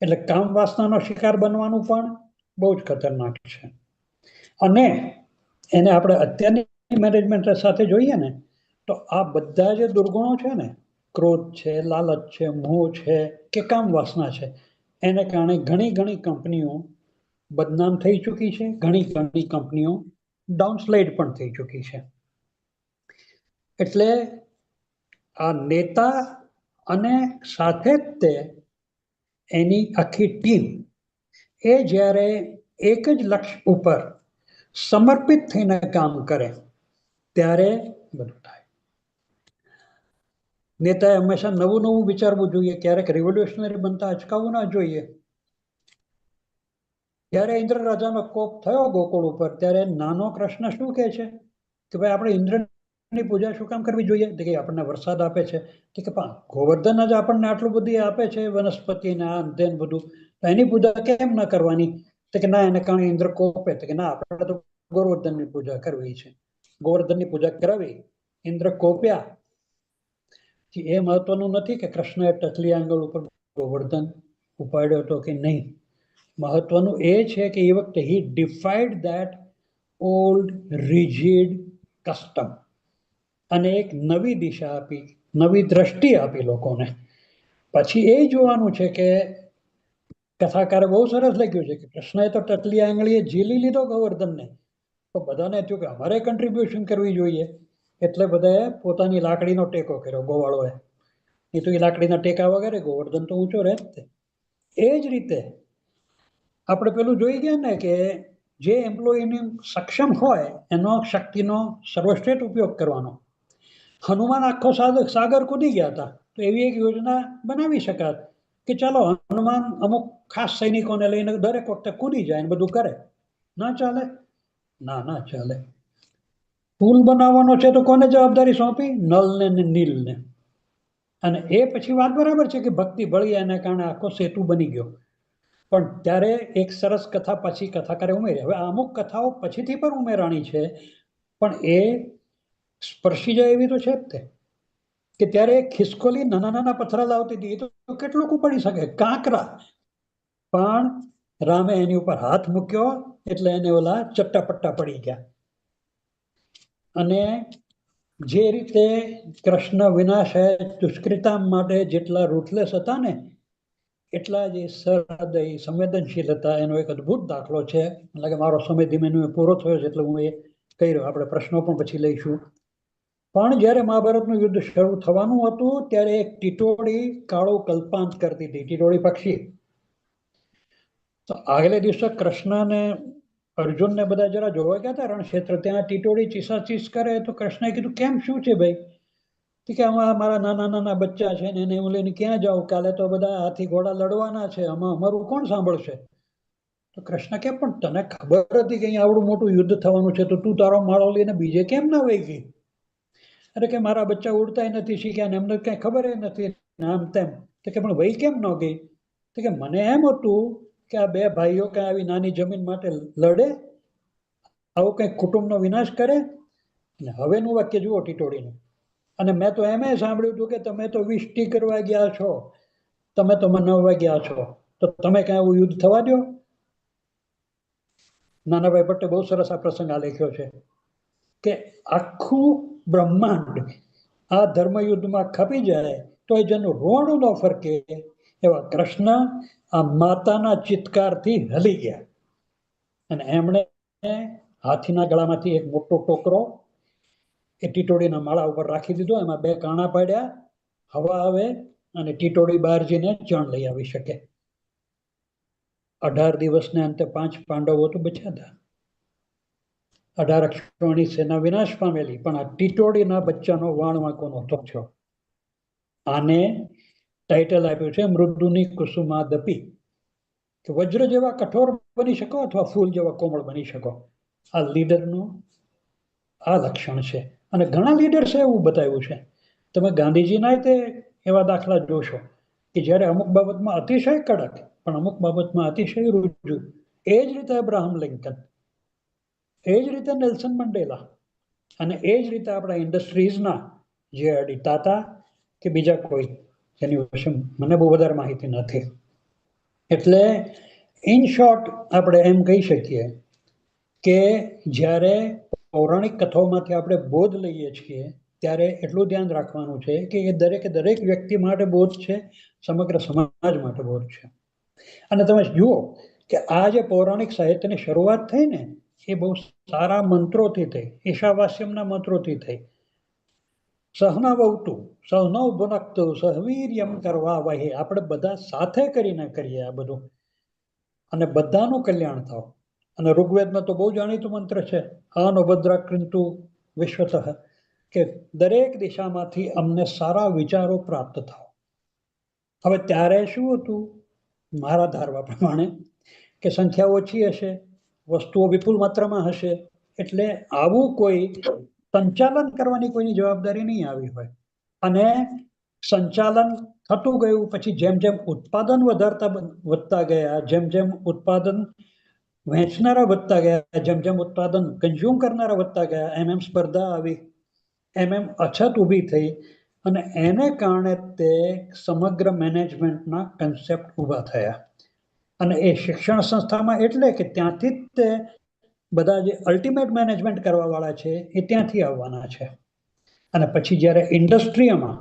એટલે કામ વાસનાનો શિકાર બનવાનું પણ બહુ જ ખતરનાક છે. અને એને આપણે અત્યારની મેનેજમેન્ટ સાથે જોઈએ ને તો આ બધા જે દુર્ગુણો છે ને, ક્રોધ છે, લાલચ છે, મોહ છે કે કામ વાસના છે, એને કારણે ઘણી કંપનીઓ બદનામ થઈ ચૂકી છે, ઘણી કંપનીઓ ડાઉનસ્લાઇડ પણ થઈ ચૂકી છે. એટલે આ નેતા અને સાથે જ તે એની આખી ટીમ એ જ્યારે એક જ લક્ષ્ય ઉપર સમર્પિત થઈને કામ કરે ત્યારે બધું થાય. નેતાએ હંમેશા નવું વિચારવું જોઈએ, ક્યારેક રિવોલ્યુશનરી બનતા અચકાવવું ના જોઈએ. જ્યારે ઇન્દ્ર રાજાનો કોપ થયો ગોકુળ ઉપર, ત્યારે નાનો કૃષ્ણ શું કહે છે કે ભાઈ આપણે ઇન્દ્રની પૂજા શું કામ કરવી જોઈએ? કે આપણને વરસાદ આપે છે. કે ગોવર્ધન જ આપણને આટલું બધું આપે છે, વનસ્પતિ ને આ તેન બધું, એની પૂજા કેમ ના કરવાની? કે ના, એને કારણે ઇન્દ્ર કોપે. કે ના, આપણે તો ગોવર્ધનની પૂજા કરવી છે. ગોવર્ધનની પૂજા કરાવી, ઇન્દ્ર કોપ્યા. એ મહત્વનું નથી કે કૃષ્ણએ ટચલી આંગળ ઉપર ગોવર્ધન ઉપાડ્યો હતો કે નહીં. મહત્વનું એ છે કે એ વખતે હી ડિફાઈડ ધેટ ઓલ્ડ રિજિડ કસ્ટમ અને એક નવી દિશા આપી, નવી દ્રષ્ટિ આપી લોકોને. પછી એ જોવાનું છે કે કથાકારે બહુ સરસ લખ્યું છે કે કૃષ્ણએ તો ટચલી આંગળીએ ઝીલી લીધો ગોવર્ધનને, તો બધાને થયું કે અમારે કન્ટ્રીબ્યુશન કરવી જોઈએ, એટલે બધાએ પોતાની લાકડીનો ટેકો કર્યો. ગોવાળોએ એ તો એ લાકડીના ટેકા વગેરે ગોવર્ધન તો ઊંચો રહે જ. એ જ રીતે આપણે પેલું જોઈ ગયા ને કે જે એમ્પ્લોયીની સક્ષમ હોય એનો શક્તિનો સર્વશ્રેષ્ઠ ઉપયોગ કરવાનો. હનુમાન આખો સાગર કૂદી ગયા હતા, તો એવી એક યોજના બનાવી શકાત કે ચાલો હનુમાન અમુક ખાસ સૈનિકોને લઈને દરેક વખતે કૂદી જાય ને બધું કરે. ના ચાલે? ના ચાલે. પુલ બનાવવાનો છે તો કોને જવાબદારી સોંપી? નલને ને નીલને. અને એ પછી વાત બરાબર છે કે ભક્તિ ભળી એના કારણે આખો સેતુ બની ગયો. પણ ત્યારે એક સરસ કથા પછી કથાકારે ઉમેરી. હવે અમુક કથાઓ પછીથી પણ ઉમેરાણી છે, પણ એ સ્પર્શી જાય એવી તો છે જ તે. કે ત્યારે ખિસકોલી નાના પથ્થરા લાવતી હતી, એ તો કેટલું ઉપાડી શકે, કાંકરા. પણ રામે એની ઉપર હાથ મૂક્યો એટલે એને ઓલા ચટ્ટાપટ્ટા પડી ગયા. અને જે રીતે કૃષ્ણ વિનાશ દુષ્કૃતા માટે જેટલા રૂથલેસ હતા ને, એટલા જ સરહૃદય સંવેદનશીલ હતા. એનો એક અદભુત દાખલો છે. એટલે કે મારો સમય ધીમે પૂરો થયો છે એટલે હું એ કહી રહ્યો. આપણે પ્રશ્નો પણ પછી લઈશું. પણ જ્યારે મહાભારતનું યુદ્ધ શરૂ થવાનું હતું ત્યારે એક ટીટોળી કાળું કલ્પાંત કરતી હતી, ટીટોળી પક્ષી. તો આગલે દિવસે કૃષ્ણને અર્જુનને બધા જરા જોવા ગયા હતા રણક્ષેત્ર. ત્યાં ટીટોળી ચીસાચીસ કરે તો કૃષ્ણએ કીધું કેમ, શું છે ભાઈ? કે મારા નાના બચ્ચા છે ને એને હું લઈને ક્યાં જાઉં? કાલે તો બધા હાથી ઘોડા લડવાના છે, આમાં અમારું કોણ સાંભળશે? તો કૃષ્ણ કે પણ તને ખબર હતી કે અહીંયા આવડું મોટું યુદ્ધ થવાનું છે, તો તું તારો માળો લઈને બીજે કેમ ના વહી ગઈ? અરે કે મારા બચ્ચા ઉડતા નથી શીખ્યા ને એમને કઈ ખબર નથી, આમ તેમ. તો કે પણ વહી કેમ ન ગઈ? તો કે મને એમ હતું કે આ બે ભાઈઓ કઈ આવી નાની જમીન માટે લડે, આવો કઈ કુટુંબનો વિનાશ કરે. અને હવેનું વાક્ય જુઓ ટીટોળીનું. અને મેં તો એમ સાંભળ્યું હતું કે તમે તો વિષ્ટિ કરવા ગયા છો, તમે તો મનાવવા ગયા છો, તો તમે કઈ આવું યુદ્ધ થવા દો? નાનાભાઈ ભટ્ટે બહુ સરસ આ પ્રસંગ આલેખ્યો છે કે આખું બ્રહ્માંડ આ ધર્મયુદ્ધમાં ખપી જાય તો એ જેનું રોણ ન ફરકે એવા કૃષ્ણ આ માતાના ચિત્કારથી હલી ગયા. અને એમણે હાથીના ગળામાંથી એક મોટો ટોકરો એ ટીટોળીના માળા ઉપર રાખી દીધો. એમાં બે કાણા પાડ્યા, હવા આવે અને ટીટોળી બહાર જઈને ચણ લઈ આવી શકે. 18 દિવસને અંતે 5 પાંડવો તો બચ્યા હતા. 18 અક્ષોણી સેના વિનાશ પામેલી, પણ આ ટીટોળીના બચ્ચાનો વાણવાંકો નહોતો થયો. આને ટાઇટલ આપ્યું છે મૃદુની કુસુમાદપી, કે વજ્ર જેવા કઠોર બની શકો અથવા ફૂલ જેવા કોમળ બની શકો. આ લીડરનું આ લક્ષણ છે. અને ઘણા લીડર્સે એવું બતાવ્યું છે. તમે ગાંધીજીના તે એવા દાખલા જોશો કે જ્યારે અમુક બાબતમાં અતિશય કડક પણ અમુક બાબતમાં અતિશય રુજુ. એ જ રીતે અબ્રાહમ લિંકન, એ જ રીતે નેલ્સન મંડેલા, અને એ જ રીતે આપણા ઇન્ડસ્ટ્રીઝના જે ડી તાતા કે બીજા કોઈ, જેની વિશે મને બહુ વધારે માહિતી નથી. એટલે ઇન શોર્ટ આપણે એમ કહી શકીએ કે જ્યારે પૌરાણિક કથાઓમાંથી આપણે બોધ લઈએ છીએ ત્યારે એટલું ધ્યાન રાખવાનું છે કે એ દરેક વ્યક્તિ માટે બોધ છે, સમગ્ર સમાજ માટે બોધ છે. અને તમે જુઓ કે આ જે પૌરાણિક સાહિત્યની શરૂઆત થઈ ને એ બહુ સારા મંત્રોથી થઈ, ઈશાવાસ્યમના મંત્રોથી થઈ. સહનાવતુ સહનૌ ભુનક્તુ સહવીર્યમ કરવા વહે, આપણે બધા સાથે કરીને કરીએ આ બધું અને બધાનું કલ્યાણ થાવ. અને ઋગ્વેદમાં તો બહુ જાણીતું મંત્ર છે, આનો ભદ્રાકૃંતુ વિશ્વતઃ, કે દરેક દિશામાંથી અમને સારા વિચારો પ્રાપ્ત થાવ. હવે ત્યારે શું હતું, મારા ધારવા પ્રમાણે, કે સંખ્યા ઓછી હશે, વસ્તુઓ વિપુલ માત્રામાં હશે, એટલે આવું કોઈ સંચાલન કરવાની કોઈની જવાબદારી નહીં આવી હોય. અને સંચાલન થતું ગયું પછી જેમ જેમ ઉત્પાદન વધતા ગયા, જેમ ઉત્પાદન વહેંચનારા વધતા ગયા, જેમ ઉત્પાદન કન્ઝ્યુમ કરનારા વધતા ગયા, એમ સ્પર્ધા આવી, એમ અછત ઊભી થઈ અને એને કારણે તે સમગ્ર મેનેજમેન્ટના કન્સેપ્ટ ઊભા થયા. અને એ શિક્ષણ સંસ્થામાં એટલે કે ત્યાંથી જ તે બધા જે અલ્ટિમેટ મેનેજમેન્ટ કરવા વાળા છે એ ત્યાંથી આવવાના છે. અને પછી જ્યારે ઇન્ડસ્ટ્રીમાં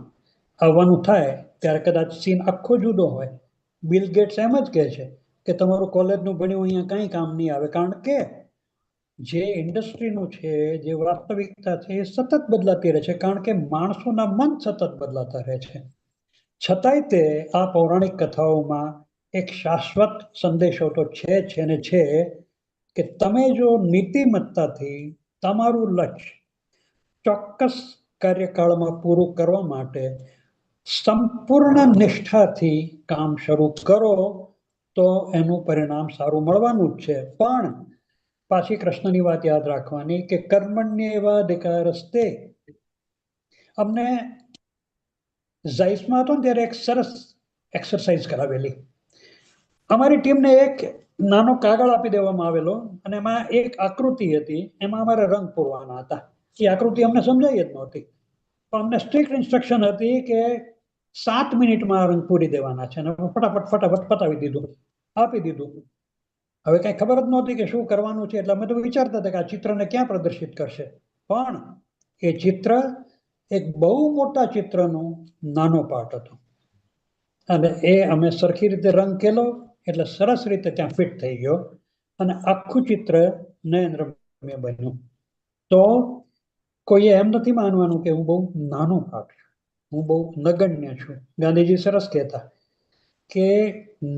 આવવાનું થાય ત્યારે કદાચ સીન આખો જુદો હોય. બિલ ગેટ્સ એમ જ કહે છે કે તમારું કોલેજનું ભણ્યું અહીંયા કંઈ કામ નહીં આવે, કારણ કે જે ઇન્ડસ્ટ્રીનું છે, જે વાસ્તવિકતા છે એ સતત બદલાતી રહે છે, કારણ કે માણસોના મન સતત બદલાતા રહે છે. છતાંય તે આ પૌરાણિક કથાઓમાં એક શાશ્વત સંદેશો તો છે ને છે કે તમે જો નીતિમત્તાથી તમારું લક્ષ્ય ચોક્કસ કાર્યકાળમાં પૂરું કરવા માટે સંપૂર્ણ નિષ્ઠાથી કામ શરૂ કરો તો એનું પરિણામ સારું મળવાનું જ છે. પણ પાછી કૃષ્ણની વાત યાદ રાખવાની કે કર્મણ્યેવાધિકારસ્તે. અમને ઝાયસમાં હતો ને ત્યારે એક સરસ એક્સરસાઇઝ કરાવેલી. અમારી ટીમને એક નાનો કાગળ આપી દેવામાં આવેલો અને એમાં એક આકૃતિ હતી, એમાં અમારે રંગ પૂરવાના હતા. એ આકૃતિ અમને સમજાઈ જ નહોતી, પણ અમને સ્ટ્રિક્ટ ઇન્સ્ટ્રક્શન હતી કે 7 મિનિટમાં રંગ પૂરી દેવાના છે અને ફટાફટ પતાવી દીધું, આપી દીધું. હવે કઈ ખબર જ નહોતી કે શું કરવાનું છે, એટલે અમે તો વિચારતા હતા કે આ ચિત્રને ક્યાં પ્રદર્શિત કરશે. પણ એ ચિત્ર એક બહુ મોટા ચિત્રનો નાનો પાર્ટ હતો અને એ અમે સરખી રીતે રંગ કેલો એટલે સરસ રીતે ત્યાં ફિટ થઈ ગયો અને આખું ચિત્ર નયનરમ્ય બન્યું. તો કોઈએ એમ નથી માનવાનું કે હું બહુ નાનો પાર્ટ છું, હું બહુ નગણ્ય છું. ગાંધીજી સરસ કહેતા કે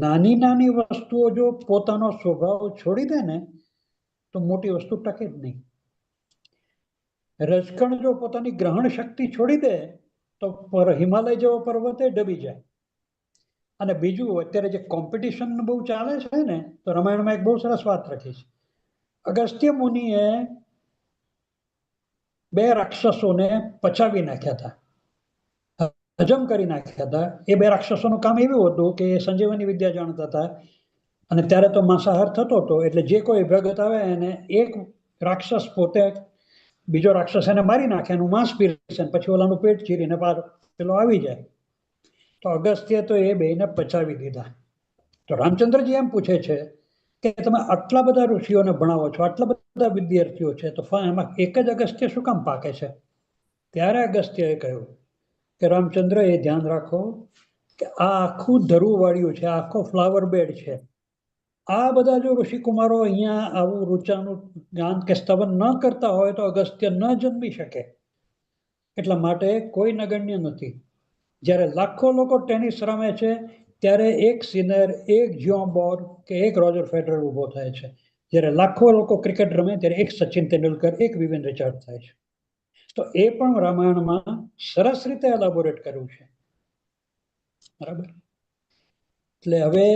નાની વસ્તુઓ જો પોતાનો સ્વભાવ છોડી દે ને તો મોટી વસ્તુ ટકે જ નહીં. રજકણ જો પોતાની ગ્રહણ શક્તિ છોડી દે તો હિમાલય જેવો પર્વત ડબી જાય. અને બીજું અત્યારે જે કોમ્પિટિશન બહુ ચાલે છે ને, તો રામાયણમાં એક બહુ સરસ વાત લખી છે. અગસ્ત્ય મુનિએ 2 રાક્ષસોને પચાવી નાખ્યા હતા, હજમ કરી નાખ્યા હતા. એ 2 રાક્ષસોનું કામ એવું હતું કે સંજીવની વિદ્યા જાણતા હતા અને ત્યારે તો માંસાહાર થતો હતો, એટલે જે કોઈ ભગત આવે એને એક રાક્ષસ પોતે બીજો રાક્ષસ એને મારી નાખે, એનું માંસ પીરસે, પછી ઓલાનું પેટ ચીરીને પેલો આવી જાય. તો અગસ્ત્ય તો એ બેને પચાવી દીધા. તો રામચંદ્રજી એમ પૂછે છે કે તમે આટલા બધા ઋષિઓને ભણાવો છો, આટલા બધા વિદ્યાર્થીઓ છે, તો એમાં એક જ અગસ્ત્ય શું કામ પાકે છે? ત્યારે અગસ્ત્યએ કહ્યું કે રામચંદ્ર, એ ધ્યાન રાખો કે આ આખું ધરું વાળ્યું છે, આખો ફ્લાવર બેડ છે. આ બધા જો ઋષિકુમારો અહીંયા આવું ઋચાનું જ્ઞાન કે સ્તવન ન કરતા હોય તો અગસ્ત્ય ન જન્મી શકે. એટલા માટે કોઈ નગણ્ય નથી. જ્યારે લાખો લોકો ટેનિસ રમે છે ત્યારે એક સિનર, એક જ્યોન બોલ કે એક રોજર ફેડરર ઉભો થાય છે. જ્યારે લાખો લોકો ક્રિકેટ રમે ત્યારે એક સચિન તેંડુલકર, એક વિવેન રિચાર્ડ થાય છે. તો એ પણ રામાયણમાં સરસ રીતે એલાબોરેટ કર્યું છે. બરાબર. એટલે હવે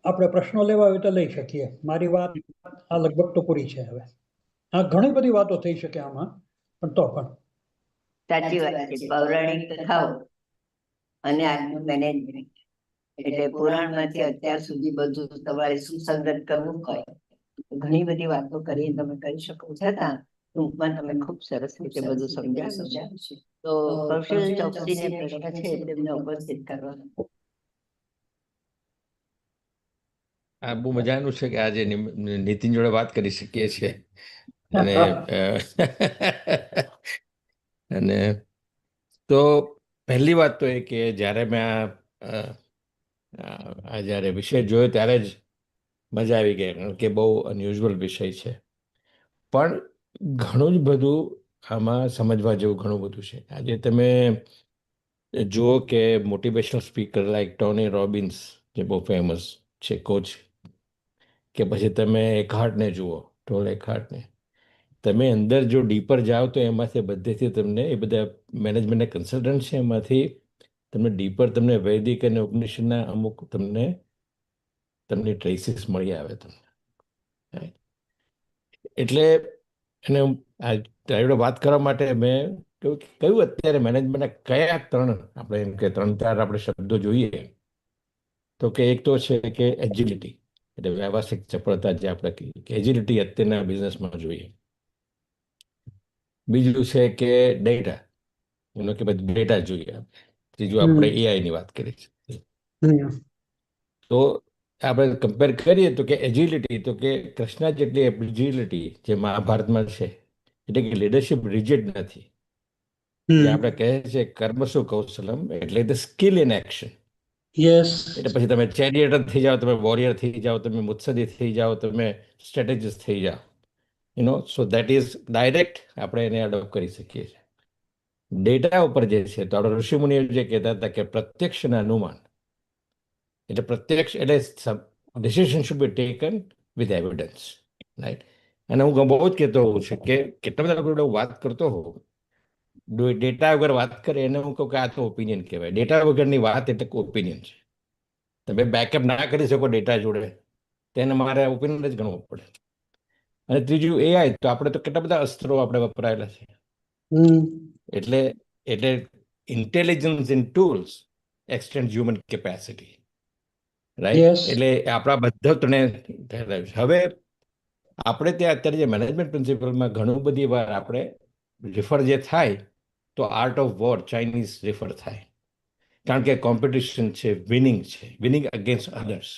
આપણે પ્રશ્નો લેવા હોય તો લઈ શકીએ. મારી વાત આ લગભગ તો પૂરી છે. હવે આ ઘણી બધી વાતો થઈ શકે આમાં, પણ તો પણ સાચી વાત છે. પૌરાણિક કથાઓ અને આજનું મેનેજમેન્ટ, એટલે પુરાણમાંથી અત્યાર સુધી બધું તમારે સુસંગત કરવું હોય ઘણી બધી વાતો કરી તમે કરી શકો. છતાં ટૂંકમાં તમે ખૂબ સરસ રીતે બધું સમજાવ્યું છે. તો કૌશલ ચોકસીને પ્રશ્ન છે તેમને ઉપસ્થિત કરવાનો. આ બહુ મજાનું છે કે આજે નીતિન જોડે વાત કરી શકીએ છીએ. અને અને તો પહેલી વાત તો એ કે જ્યારે મેં આ જ્યારે વિષય જોયો ત્યારે જ મજા આવી ગઈ, કારણ કે બહુ અનયુઝ્યુઅલ વિષય છે, પણ ઘણું જ બધું આમાં સમજવા જેવું ઘણું બધું છે. આજે તમે જુઓ કે motivational speaker like Tony Robbins, જે બહુ ફેમસ છે કોચ, કે પછી તમે એકહાર્ટને જુઓ, ટોલ એકહાર્ટને, તમે અંદર જો ડીપર જાઓ તો એમાંથી બધેથી તમને એ બધા મેનેજમેન્ટના કન્સલ્ટન્ટ છે, એમાંથી તમને ડીપર તમને વૈદિક અને ઉપનિષદના અમુક તમને ટ્રેસીસ મળી આવે તમને. એટલે એને તારી વાત કરવા માટે મેં કહ્યું અત્યારે મેનેજમેન્ટના કયા આપણે એમ કે 3-4 આપણે શબ્દો જોઈએ, તો કે એક તો છે કે એજિલિટી, એટલે વ્યવસાયિક ચપળતા, જે આપણે કહીએ કે એજિલિટી અત્યારના બિઝનેસમાં જોઈએ. બીજું છે કે ડેટા, એનો કે પછી ડેટા જોઈએ. ત્રીજું આપણે એઆઈની વાત કરી છે. તો આપણે કમ્પેર કરીએ તો કે એજિલિટી, તો કે કૃષ્ણા જેટલી એજિલિટી જે મહાભારતમાં છે, એટલે કે લીડરશિપ રિજિડ નથી. જે આપણે કહે છે કર્મસુ કૌશલમ, એટલે the skill in action. Yes. એટલે પછી તમે ચેરિયટર થઈ જાઓ, તમે વોરિયર થઈ જાઓ, તમે મુત્સદી થઈ જાઓ, તમે સ્ટ્રેટેજિસ્ટ થઈ જાઓ, સો દેટ ઇઝ ડાયરેક્ટ આપણે એને એડોપ્ટ કરી શકીએ છીએ. ડેટા ઉપર જે છે, તો આપણે ઋષિમુનિઓ જે કહેતા હતા કે પ્રત્યક્ષના અનુમાન, એટલે પ્રત્યક્ષ એટલે decision should be taken with evidence, right. અને હું બહુ જ કહેતો હોઉં છું કે કેટલા બધા લોકો વાત કરતો હોઉં, ડેટા વગર વાત કરે એને હું કહું કે આ તો ઓપિનિયન કહેવાય. ડેટા વગરની વાત એટલે ઓપિનિયન છે. તમે બેકઅપ ના કરી શકો ડેટા જોડે, તેને મારે ઓપિનિયન જ ગણવો પડે. અને ત્રીજું એઆઈ, તો આપણે તો કેટલા બધા અસ્ત્રો આપણે વપરાયેલા છે. એટલે intelligence in tools extend human capacity, right. એટલે આપણા બધા ત્રણે હવે આપણે ત્યાં અત્યારે જે મેનેજમેન્ટ પ્રિન્સિપલમાં ઘણું બધી વાર આપણે રિફર જે થાય, તો art of war Chinese refer થાય, કારણ કે કોમ્પિટિશન છે, વિનિંગ અગેન્સ્ટ અધર્સ.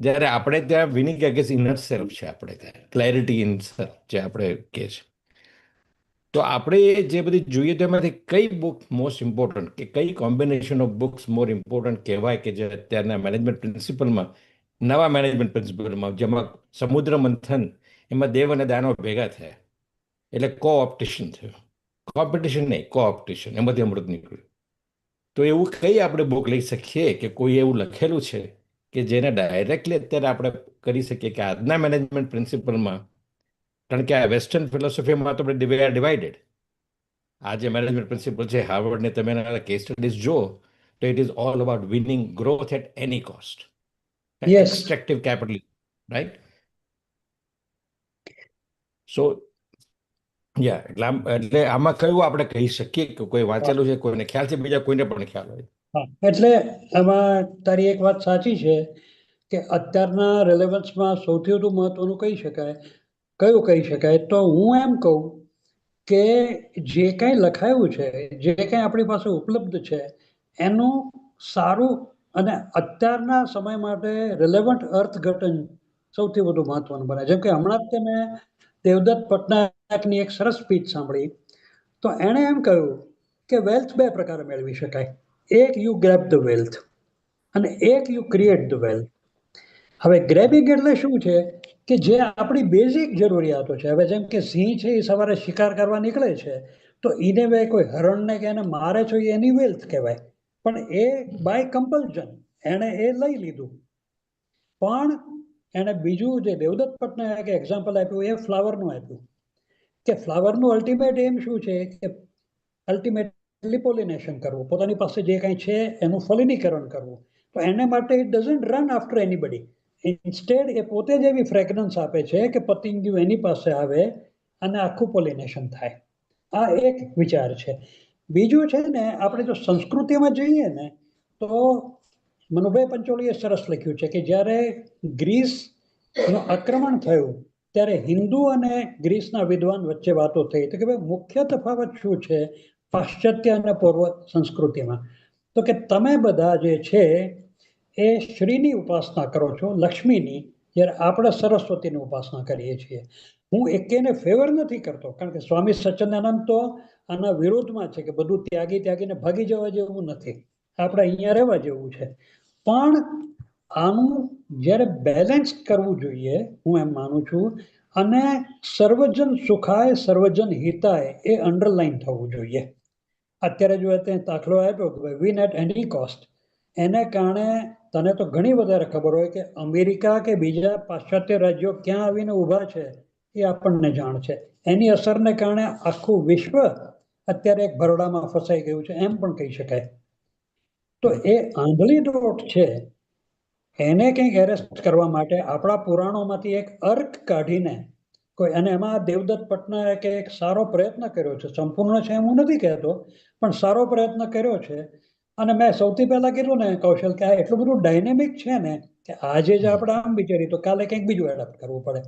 જ્યારે આપણે ત્યાં વિનિંગ અગેન્સ્ટ ઇનર સેલ્ફ છે, આપણે ત્યાં ક્લેરિટી ઇન સેલ્ફ જે આપણે કહે છે. તો આપણે જે બધી જોઈએ તો એમાંથી કઈ બુક મોસ્ટ ઇમ્પોર્ટન્ટ, કે કઈ combination of books more important કહેવાય કે જે અત્યારના મેનેજમેન્ટ પ્રિન્સિપલમાં, નવા મેનેજમેન્ટ પ્રિન્સિપલમાં, જેમાં સમુદ્ર મંથન, એમાં દેવ અને દાનવ ભેગા થયા, એટલે કોઓપ્ટિશન થયું. કોમ્પિટિશન નહીં, કોઓપ્ટિશન, એમાંથી અમૃત નીકળ્યું. તો એવું કઈ આપણે બુક લઈ શકીએ કે કોઈ એવું લખેલું છે કે જેને ડાયરેક્ટલી અત્યારે આપણે કરી શકીએ કે આજના મેનેજમેન્ટ પ્રિન્સિપલમાં, કારણ કે આ વેસ્ટર્ન ફિલોસોફીમાં તો આપણે ડિવાઇડેડ. આ જે મેનેજમેન્ટ પ્રિન્સિપલ છે હાર્વર્ડને તમે એના કેસ સ્ટડીઝ જો, તો it is all about winning growth at any cost, extractive capital, right. So એટલે આમાં કયું આપણે કહી શકીએ કે કોઈ વાંચેલું છે, કોઈને ખ્યાલ છે, બીજા કોઈને પણ ખ્યાલ હોય. એટલે એમાં તારી એક વાત સાચી છે કે અત્યારના રેલેવન્સમાં સૌથી વધુ મહત્વનું કહી શકાય, તો હું એમ કહું કે જે કાંઈ લખાયું છે, જે કાંઈ આપણી પાસે ઉપલબ્ધ છે, એનું સારું અને અત્યારના સમય માટે રિલેવન્ટ અર્થઘટન સૌથી વધુ મહત્વનું બને. જેમ કે હમણાં જ તમે દેવદત્ત પટનાયકની એક સરસ સ્પીચ સાંભળી, તો એણે એમ કહ્યું કે વેલ્થ 2 પ્રકારે મેળવી શકાય. એક યુ ગ્રેબ ધ વેલ્થ અને એક યુ ક્રિએટ ધ વેલ્થ. હવે ગ્રેબિંગ એટલે શું છે કે જે આપણી બેઝિક જરૂરિયાતો છે. હવે જેમ કે સિંહ છે એ સવારે શિકાર કરવા નીકળે છે, તો એને વે કોઈ હરણને કે એને મારે છે એની વેલ્થ કહેવાય, પણ એ બાય કમ્પલ્શન એને એ લઈ લીધું. પણ એને બીજું જે દેવદત્ત પટનાયકે એક્ઝામ્પલ આપ્યું એ ફ્લાવરનું આપ્યું, કે ફ્લાવરનું અલ્ટિમેટ એમ શું છે કે અલ્ટિમેટલી પોલિનેશન કરવું, પોતાની પાસે જે કંઈ છે એનું ફલિનીકરણ કરવું. તો એને માટે it doesn't run after anybody. Instead એ પોતે જ એવી ફ્રેગ્રન્સ આપે છે કે પતંગિયું એની પાસે આવે અને આખું પોલિનેશન થાય. આ એક વિચાર છે. બીજું છે ને, આપણે જો સંસ્કૃતિમાં જઈએ ને, તો મનુભાઈ પંચોલીએ સરસ લખ્યું છે કે જ્યારે ગ્રીસનું આક્રમણ થયું ત્યારે હિન્દુ અને ગ્રીસના વિદ્વાન વચ્ચે વાતો થઈ, તો કે ભાઈ મુખ્ય તફાવત શું છે પાશ્ચાત્ય અને પૂર્વ સંસ્કૃતિમાં? તો કે તમે બધા જે છે એ શ્રીની ઉપાસના કરો છો, લક્ષ્મીની, જ્યારે આપણે સરસ્વતીની ઉપાસના કરીએ છીએ. હું એકેને ફેવર નથી કરતો, કારણ કે સ્વામી સચ્ચિદાનંદ તો આના વિરોધમાં છે કે બધું ત્યાગીને ભાગી જવા જેવું નથી, આપણે અહીંયા રહેવા જેવું છે. પણ આનું જ્યારે બેલેન્સ કરવું જોઈએ, હું એમ માનું છું. અને સર્વજન સુખાય સર્વજન હિતાય એ અંડરલાઈન થવું જોઈએ. અત્યારે જો દાખલો આપ્યો કે વિન એટ એની કોસ્ટ, એને કારણે તને તો ઘણી વધારે ખબર હોય કે અમેરિકા કે બીજા પાશ્ચાત્ય રાજ્યો ક્યાં આવીને ઊભા છે એ આપણને જાણ છે. એની અસરને કારણે આખું વિશ્વ અત્યારે એક ભરડામાં ફસાઈ ગયું છે, એમ પણ કહી શકાય. તો એ આંધળી દોટ છે, એને કંઈક એરેસ્ટ કરવા માટે આપણા પુરાણોમાંથી એક અર્ક કાઢીને કોઈ, અને એમાં દેવદત્ત પટનાયકે એક સારો પ્રયત્ન કર્યો છે. સંપૂર્ણ છે હું નથી કહેતો, પણ સારો પ્રયત્ન કર્યો છે. અને મેં સૌથી પહેલા કીધું ને કૌશલ, કે આ એટલું બધું ડાયનેમિક છે ને કે આજે જ આપણે આમ વિચારીએ તો કાલે કંઈક બીજું એડપ્ટ કરવું પડે.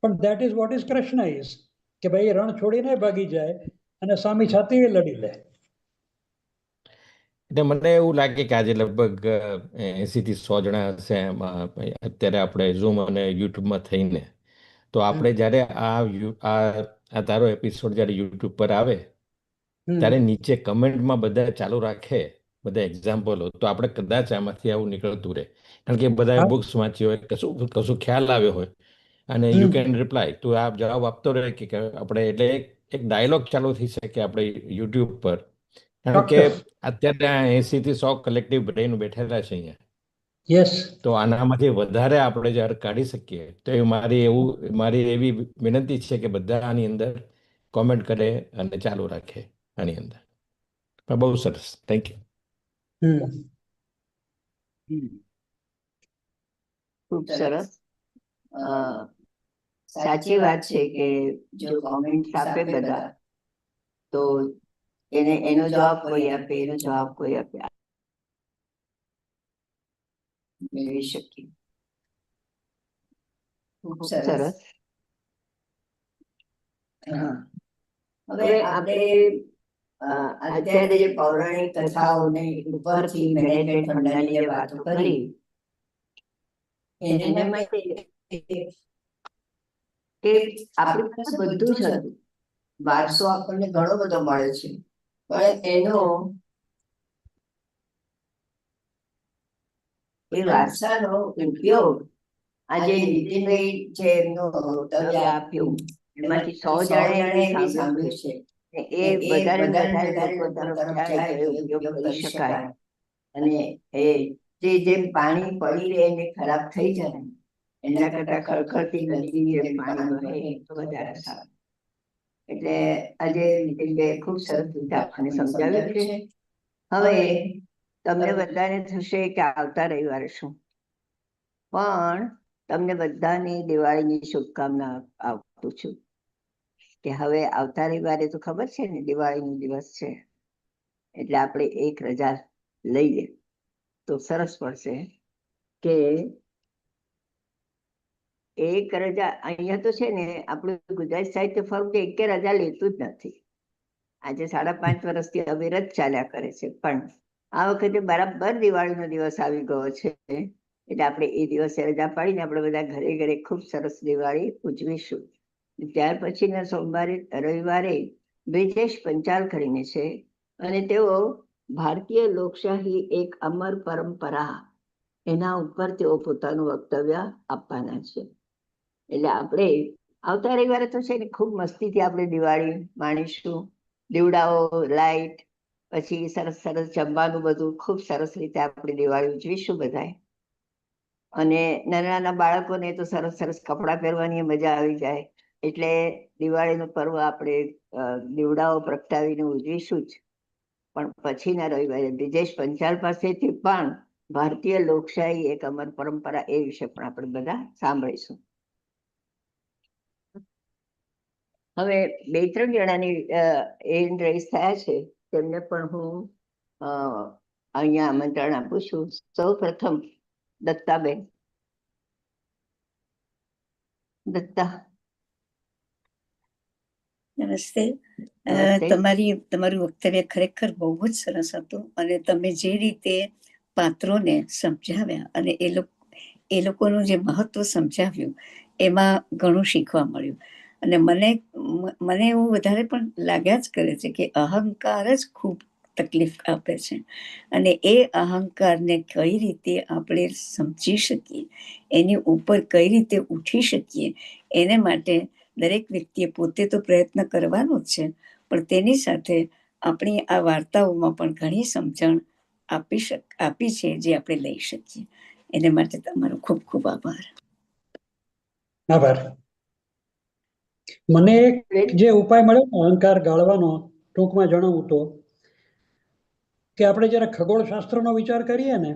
પણ that is what is Krishna is, કે ભાઈ રણ છોડીને ભાગી જાય અને સામી છાતી લડી લે. એટલે મને એવું લાગે કે આજે લગભગ 80 થી 100 જણા હશે એમાં અત્યારે આપણે ઝૂમ અને યુટ્યુબમાં થઈને. તો આપણે જ્યારે આ તારો એપિસોડ જ્યારે યુટ્યુબ પર આવે ત્યારે નીચે કમેન્ટમાં બધા ચાલુ રાખે, બધા એક્ઝામ્પલો, તો આપણે કદાચ આમાંથી આવું નીકળતું રહે. કારણ કે બધા બુક્સ વાંચી હોય, કશું ખ્યાલ આવ્યો હોય, અને યુ કેન રિપ્લાય, તું આ જવાબ આપતો રહે કે આપણે, એટલે એક ડાયલોગ ચાલુ થઈ શકે આપણે યુટ્યુબ પર. કારણ કે અત્યારે 80 થી 100 કલેક્ટિવ બ્રેઇન બેઠેલા છે અહીંયા. યસ. તો આનામાંથી વધારે આપણે જ્યારે કાઢી શકીએ તો એ મારી એવી વિનંતી છે કે બધા આની અંદર કોમેન્ટ કરે અને ચાલુ રાખે આની અંદર. બહુ સરસ, થેન્ક યુ. ખૂબ સરસ. સાચી વાત છે કે જો કોમેન્ટ આપે બધા, તો એનો જવાબ કોઈ આપે, એનો જવાબ કોઈ આપે, મેળવી શકીએ. ખૂબ સરસ. હવે આપણે અત્યારે જે પૌરાણિક કથાઓને ઉપરથી મેનેજમેન્ટ ફંડની જે વાતો કરી, એને માટે કે આપણી પાસે બધું જ હતું, વારસો આપણને ઘણો બધો મળે છે, પણ એનો એ વારસાનો ઉપયોગ આજે નીતિનભાઈ જે એમનું વક્તવ્ય આપ્યું એમાંથી 100 જણાએ એવી સાંભળ્યું છે, એ વધારે લોકો તરફ જાય તો એ ઉપયોગ કરી શકાય. અને એ જેમ પાણી પડી રહે ને ખરાબ થઈ જાય, એના કરતા ખળખળતી નદી જેમ પાણી વહે તો વધારે સારું. એટલે આજે નીતિનભાઈ ખૂબ સરસ રીતે આપણને સમજાવ્યું છે. હવે તમને બધાને થશે કે આવતા રવિવારે શું, પણ તમને બધાને દિવાળીની શુભકામના આપું છું કે હવે આવતા રવિવારે તો ખબર છે ને દિવાળીનો દિવસ છે, એટલે આપણે એક રજા લઈએ તો સરસ પડશે. કે એક રજા અહીંયા તો છે ને, આપણું ગુજરાત સાહિત્ય ફોરમ તો એક રજા લેતું જ નથી. આજે 5.5 વર્ષથી અવિરત ચાલ્યા કરે છે, પણ આ વખતે બરાબર દિવાળીનો દિવસ આવી ગયો છે, એટલે આપણે એ દિવસે રજા પાડીને આપણે બધા ઘરે ઘરે ખૂબ સરસ દિવાળી ઉજવીશું. ત્યાર પછીના રવિવારે બ્રિજેશ પંચાલ કરીને છે, અને તેઓ ભારતીય લોકશાહી એક અમર પરંપરા, એના ઉપર તેઓ પોતાનું વક્તવ્ય આપવાના છે. એટલે આપણે આવતા રવિવારે તો છે ને ખૂબ મસ્તીથી આપણે દિવાળી માણીશું. દીવડાઓ, લાઈટ, પછી સરસ સરસ જમવાનું, બધું ખૂબ સરસ રીતે આપણે દિવાળી ઉજવીશું બધાએ. અને નાના નાના બાળકોને તો સરસ સરસ કપડાં પહેરવાની મજા આવી જાય. એટલે દિવાળીનો પર્વ આપણે દીવડાઓ પ્રગટાવીને ઉજવીશું જ, પણ પછીના રવિવારે બ્રિજેશ પંચાલ પાસેથી પણ ભારતીય લોકશાહી એક અમર પરંપરા એ વિશે પણ આપણે બધા સાંભળીશું. હવે 2-3 જણાની હેન્ડ રેઇઝ થયા છે, તેમને પણ હું અહીંયા આમંત્રણ આપું છું. સૌ પ્રથમ દત્તાબેન. દત્તા. નમસ્તે. તમારું વક્તવ્ય ખરેખર બહુ જ સરસ હતું, અને તમે જે રીતે પાત્રોને સમજાવ્યા અને એ લોકોનું જે મહત્વ સમજાવ્યું એમાં ઘણું શીખવા મળ્યું. અને મને એવું વધારે પણ લાગ્યા જ કરે છે કે અહંકાર જ ખૂબ તકલીફ આપે છે. અને એ અહંકારને કઈ રીતે આપણે સમજી શકીએ, એની ઉપર કઈ રીતે ઉઠી શકીએ, એને માટે દરેક વ્યક્તિએ પોતે તો પ્રયત્ન કરવાનો જ છે, પણ તેની સાથે આપણી આ વાર્તાઓમાં પણ ઘણી સમજણ આપી છે જે આપણે લઈ શકીએ. એને માટે તમારો ખૂબ ખૂબ આભાર. આભાર. મને એક જે ઉપાય મળ્યો અહંકાર ગાળવાનો, ટૂંકમાં જણાવું તો કે આપણે જયારે ખગોળશાસ્ત્રનો વિચાર કરીએ ને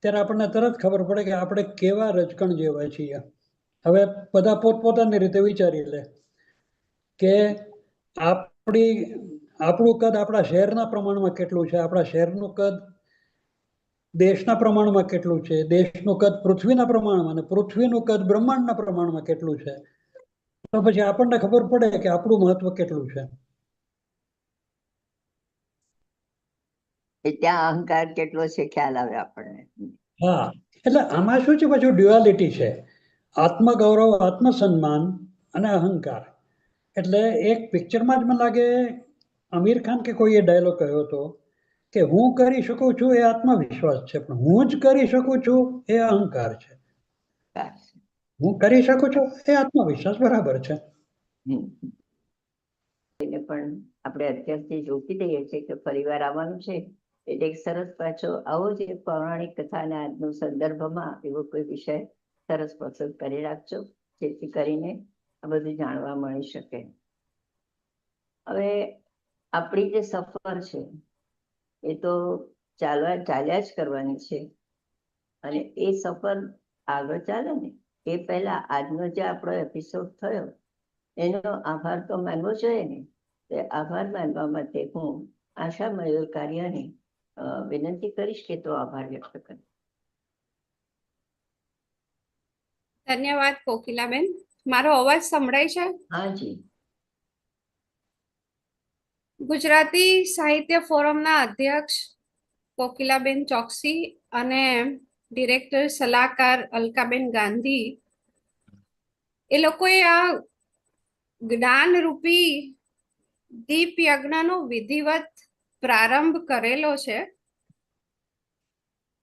ત્યારે આપણને તરત ખબર પડે કે આપણે કેવા રજકણ જેવા છીએ. હવે બધા પોતપોતાની રીતે વિચારી લે કે આપણું કદ આપણા શહેરના પ્રમાણમાં કેટલું છે, આપણા શહેરનું કદ દેશના પ્રમાણમાં કેટલું છે, દેશનું કદ પૃથ્વીના પ્રમાણમાં, અને પૃથ્વીનું કદ બ્રહ્માંડના પ્રમાણમાં કેટલું છે. તો પછી આપણને ખબર પડે કે આપણું મહત્વ કેટલું છે. ત્યાં અહંકાર કેટલો છે ખ્યાલ આવે આપણને. હા, એટલે આમાં શું છે, પાછું ડ્યુઆલિટી છે. આત્મગૌરવ, આત્મસન્માન અને અહંકાર. એટલે એક પિક્ચરમાં જ મને લાગે આમિર ખાન કે કોઈએ ડાયલોગ કહ્યો હતો કે હું કરી શકું છું એ આત્મવિશ્વાસ છે, પણ હું જ કરી શકું છું એ અહંકાર છે. હું કરી શકું છું એ આત્મવિશ્વાસ બરાબર છે. પણ આપણે અત્યારથી રોકી દઈએ છીએ કે ફરીવાર આવવાનું છે, એટલે એક સરસ પાછો આવો જ પૌરાણિક કથાના આજનો સંદર્ભમાં એવો કોઈ વિષય સરસ પસંદ કરી રાખજો, જેથી કરીને આ બધું જાણવા મળી શકે. હવે આપણી જે સફર છે એ તો ચાલ્યા જ કરવાની છે, અને એ સફર આગળ ચાલે ને એ પહેલા આજનો જે આપણો એપિસોડ થયો એનો આભાર તો માનવો જોઈએ ને. આભાર માનવા માટે હું આશા મયુર કારિયાને વિનંતી કરીશ કે તો આભાર વ્યક્ત કરે. ધન્યવાદ કોકિલાબેન. મારો અવાજ સંભળાય છે? હા જી. ગુજરાતી સાહિત્ય ફોરમના અધ્યક્ષ કોકિલાબેન ચોકસી અને ડિરેક્ટર સલાહકાર અલકાબેન ગાંધી, એ લોકોએ આ જ્ઞાનરૂપી દીપ યજ્ઞનો વિધિવત પ્રારંભ કરેલો છે.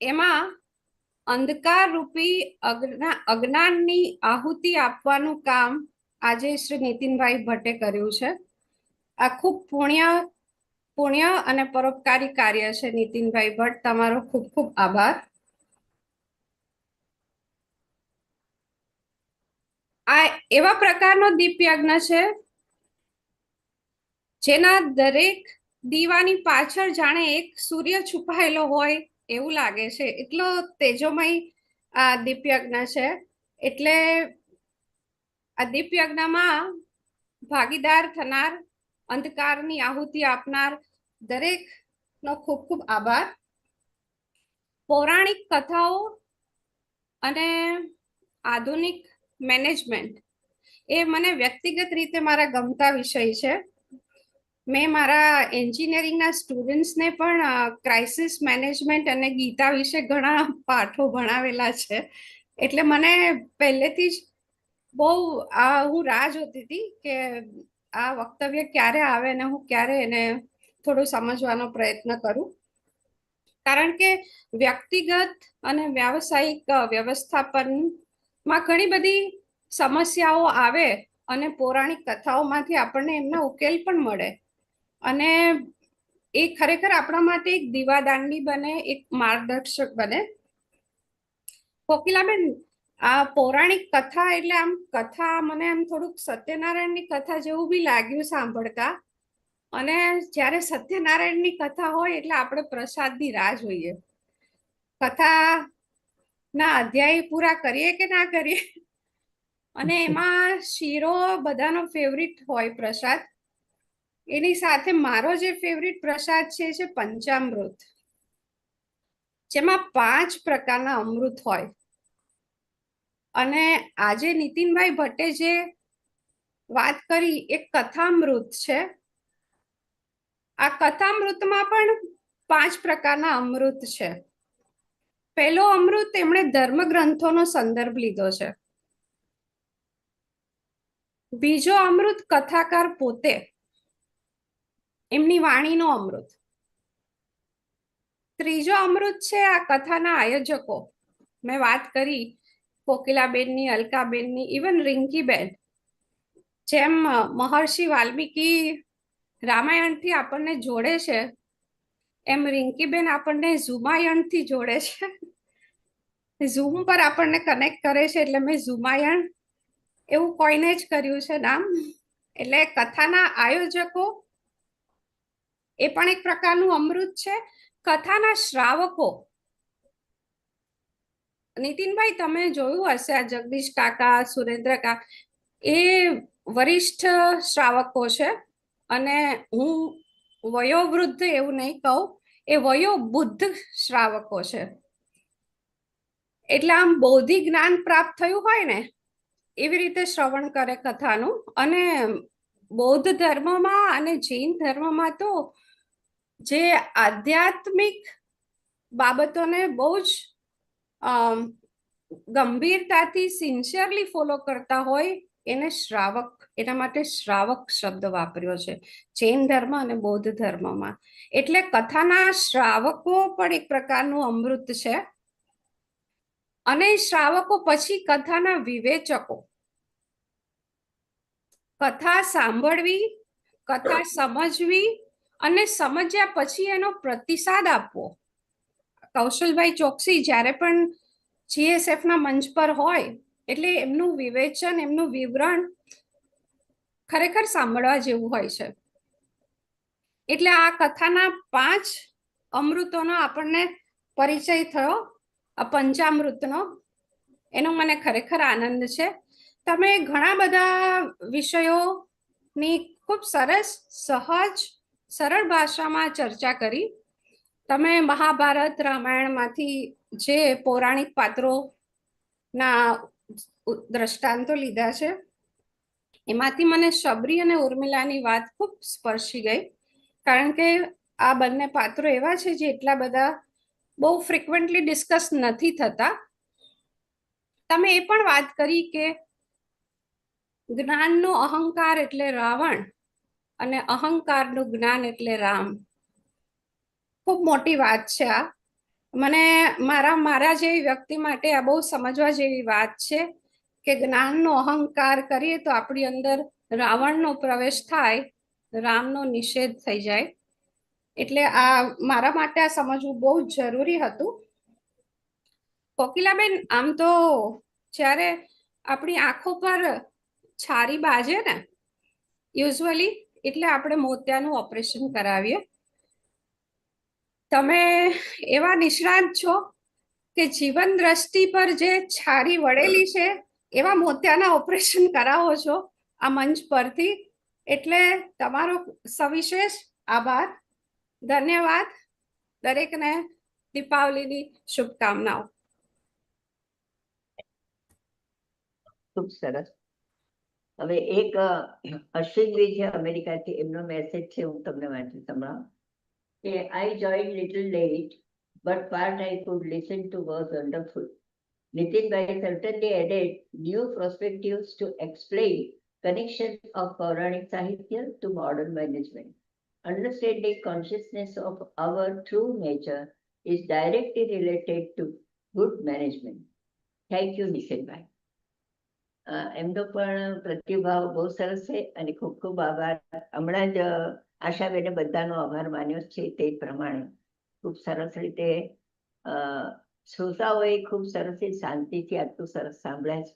એમાં અંધકાર રૂપી અજ્ઞાનની આહુતિ આપવાનું કામ આજે શ્રી નીતિનભાઈ ભટ્ટે કર્યું છે. આ ખૂબ પુણ્ય અને પરોપકારી કાર્ય છે. નીતિનભાઈ ભટ્ટ, તમારો ખૂબ ખૂબ આભાર. આ એવા પ્રકારનો દીપ યજ્ઞ છે જેના દરેક દીવાની પાછળ જાણે એક સૂર્ય છુપાયેલો હોય એવું લાગે છે. એટલો તેજોમય આ દીપ યજ્ઞ છે. એટલે આ દીપ યજ્ઞમાં ભાગીદાર થનાર, અંધકારની આહુતિ આપનાર દરેકનો ખૂબ ખૂબ આભાર. પૌરાણિક કથાઓ અને આધુનિક મેનેજમેન્ટ એ મને વ્યક્તિગત રીતે મારા ગમતા વિષય છે. મેં મારા એન્જિનિયરિંગના સ્ટુડન્ટ્સને પણ ક્રાઇસિસ મેનેજમેન્ટ અને ગીતા વિશે ઘણા પાઠો ભણાવેલા છે. એટલે મને પહેલેથી જ બહુ હું રાહ જોતી હતી કે આ વક્તવ્ય ક્યારે આવે ને હું ક્યારે એને થોડું સમજવાનો પ્રયત્ન કરું. કારણ કે વ્યક્તિગત અને વ્યાવસાયિક વ્યવસ્થાપનમાં ઘણી બધી સમસ્યાઓ આવે અને પૌરાણિક કથાઓમાંથી આપણને એમના ઉકેલ પણ મળે, અને એ ખરેખર આપણા માટે એક દીવાદાંડી બને, એક માર્ગદર્શક બને. કોકિલાબેન, આ પૌરાણિક કથા એટલે આમ કથા મને આમ થોડુંક સત્યનારાયણની કથા જેવું બી લાગ્યું સાંભળતા. અને જ્યારે સત્યનારાયણની કથા હોય એટલે આપણે પ્રસાદની રાહ જોઈએ. કથાના અધ્યાય પૂરા કરીએ કે ના કરીએ, અને એમાં શીરો બધાનો ફેવરિટ હોય પ્રસાદ. એની સાથે મારો જે ફેવરિટ પ્રસાદ છે પંચામૃત, જેમાં 5 પ્રકારના અમૃત હોય. અને આજે નીતિનભાઈ ભટ્ટે જે વાત કરી એ કથામૃત છે. આ કથામૃતમાં પણ 5 પ્રકારના અમૃત છે. પહેલો અમૃત એમણે ધર્મ ગ્રંથોનો સંદર્ભ લીધો છે. બીજો અમૃત કથાકાર પોતે, એમની વાણીનો અમૃત. ત્રીજો અમૃત છે આ કથાના આયોજકો. મેં વાત કરી કોકિલાબેનની, અલકાબેનની, ઇવન રિંકીબેન. જેમ મહર્ષિ વાલ્મીકી રામાયણથી આપણને જોડે છે, એમ રિંકીબેન આપણને ઝુમાયણથી જોડે છે. ઝૂમ પર આપણને કનેક્ટ કરે છે, એટલે મેં ઝુમાયણ એવું કોઈને જ કર્યું છે નામ. એટલે કથાના આયોજકો એ પણ એક પ્રકારનું અમૃત છે. કથાના શ્રાવકો, નીતિનભાઈ તમે જોયું હશે આ જગદીશ કાકા, સુરેન્દ્ર કાકા, એ વરિષ્ઠ શ્રાવકો છે. અને હું વયોવૃદ્ધ એવું નહીં કહું, એ વયોબુદ્ધ શ્રાવકો છે. એટલે આમ બૌદ્ધિક જ્ઞાન પ્રાપ્ત થયું હોય ને એવી રીતે શ્રવણ કરે કથાનું. અને બૌદ્ધ ધર્મમાં અને જૈન ધર્મમાં તો જે આધ્યાત્મિક બાબતોને બહુ જ ગંભીરતાથી સિન્સિયરલી ફોલો કરતા હોય એને શ્રાવક, એના માટે શ્રાવક શબ્દ વાપર્યો છે જૈન ધર્મ અને બૌદ્ધ ધર્મમાં. એટલે કથાના શ્રાવકો પણ એક પ્રકારનું અમૃત છે. અને શ્રાવકો પછી કથાના વિવેચકો. કથા સાંભળવી, કથા સમજવી અને સમજ્યા પછી એનો પ્રતિસાદ આપવો. કૌશલભાઈ ચોકસી જ્યારે પણ GSF ના મંચ પર હોય એટલે એમનું વિવેચન, એમનું વિવરણ ખરેખર સાંભળવા જેવું હોય છે. એટલે આ કથાના 5 અમૃતોનો આપણને પરિચય થયો, આ પંચામૃતનો. એનો મને ખરેખર આનંદ છે. તમે ઘણા બધા વિષયોની ખૂબ સરસ, સહજ, સરળ ભાષામાં ચર્ચા કરી. તમે મહાભારત, રામાયણમાંથી જે પૌરાણિક પાત્રોના દ્રષ્ટાંતો લીધા છે, એમાંથી મને શબરી અને ઉર્મિલાની વાત ખૂબ સ્પર્શી ગઈ. કારણ કે આ બંને પાત્રો એવા છે જે એટલા બધા બહુ ફ્રિકવન્ટલી ડિસ્કસ નથી થતા. તમે એ પણ વાત કરી કે જ્ઞાનનો અહંકાર એટલે રાવણ અને અહંકારનું જ્ઞાન એટલે રામ. ખૂબ મોટી વાત છે આ. મને મારા જેવી વ્યક્તિ માટે આ બહુ સમજવા જેવી વાત છે કે જ્ઞાનનો અહંકાર કરીએ તો આપણી અંદર રાવણનો પ્રવેશ થાય, રામનો નિષેધ થઈ જાય. એટલે આ મારા માટે આ સમજવું બહુ જ જરૂરી હતું. કોકિલાબેન, આમ તો જ્યારે આપણી આંખો પર છારી બાજે ને યુઝ્યુઅલી, એટલે આપણે મોતિયાનું ઓપરેશન કરાવીએ. તમે એવા નિષ્ણાત છો કે જીવન દ્રષ્ટિ પર જે છારી વળેલી છે એવા મોતિયાના ઓપરેશન કરાવો છો આ મંચ પરથી. એટલે તમારો સવિશેષ આભાર, ધન્યવાદ. દરેકને દીપાવલીની શુભકામનાઓ. ખૂબ સરસ. હવે એક અશ્વિનભાઈ છે અમેરિકાથી, એમનો મેસેજ છે, હું તમને વાંચી સંભળાવું કે I joined little late, but part I could listen to was wonderful. Nitinbhai certainly added new perspectives to explain connections of Puranic Sahitya to modern management. Understanding consciousness of our true nature is directly related to good management. Thank you, Nitinbhai. એમનો પણ પ્રતિભાવ બહુ સરસ છે અને ખૂબ ખૂબ આભાર. હમણાં જ આશાબેને બધાનો આભાર માન્યો છે તે પ્રમાણે ખૂબ સરસ રીતે શ્રોતાઓએ ખૂબ સરસ શાંતિથી આટલું સરસ સાંભળ્યા છે.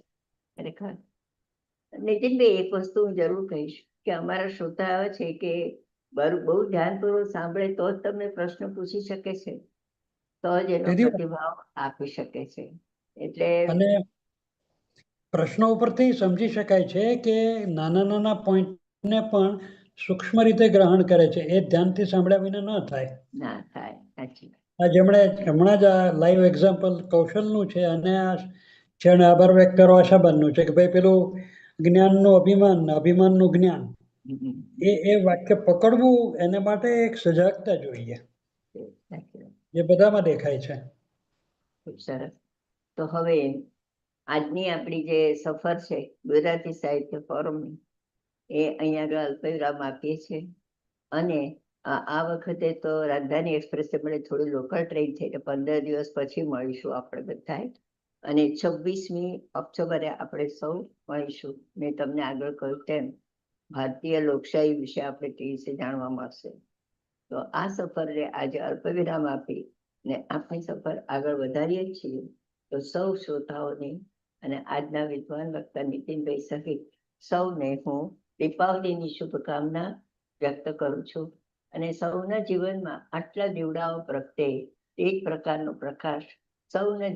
ખરેખર નીતિનભાઈ, એક વસ્તુ હું જરૂર કહીશ કે અમારા શ્રોતાઓ છે કે બહુ ધ્યાનપૂર્વક સાંભળે તો જ તમને પ્રશ્ન પૂછી શકે છે, તો જ એનો પ્રતિભાવ આપી શકે છે. એટલે પ્રશ્નો ઉપરથી સમજી શકાય છે કે નાના નાના પોઈન્ટને પણ સૂક્ષ્મ રીતે ગ્રહણ કરે છે. એ ધ્યાનથી સાંભળ્યા વિના ન થાય. ના થાય, સાચી વાત. હમણાં જ આ લાઈવ એક્ઝામ્પલ કૌશલનું છે અને આ જેણે આભાર વ્યક્ત કરો આશાબેનનું છે કે ભાઈ પેલું જ્ઞાનનું અભિમાનનું જ્ઞાન, એ વાક્ય પકડવું એના માટે એક સજાગતા જોઈએ, જે બધામાં દેખાય છે. ખૂબ સરસ. તો હવે આજની આપણી જે સફર છે ગુજરાતી સાહિત્ય ફોરમની, એ અહીંયા આગળ અલ્પવિરામ આપીએ છીએ. અને આ વખતે તો રાજધાની એક્સપ્રેસે મળે થોડી લોકલ ટ્રેન છે એટલે 15 દિવસ પછી મળીશું આપણે બધાએ. અને 26મી ઓક્ટોબરે આપણે સૌ મળીશું. મેં તમને આગળ કહ્યું તેમ ભારતીય લોકશાહી વિશે આપણે તે વિશે જાણવા મળશે. તો આ સફરને આજે અલ્પવિરામ આપી ને આપણી સફર આગળ વધારીએ છીએ. તો સૌ શ્રોતાઓને અને આજના વિદ્વાન વક્તા નીતિનભાઈ સહિત સૌને હું દીપાવલીની શુભકામના વ્યક્ત કરું છું. અને સૌના જીવનમાં આટલા દીવડાઓ પ્રગટે તે જ પ્રકારનો પ્રકાશ સૌના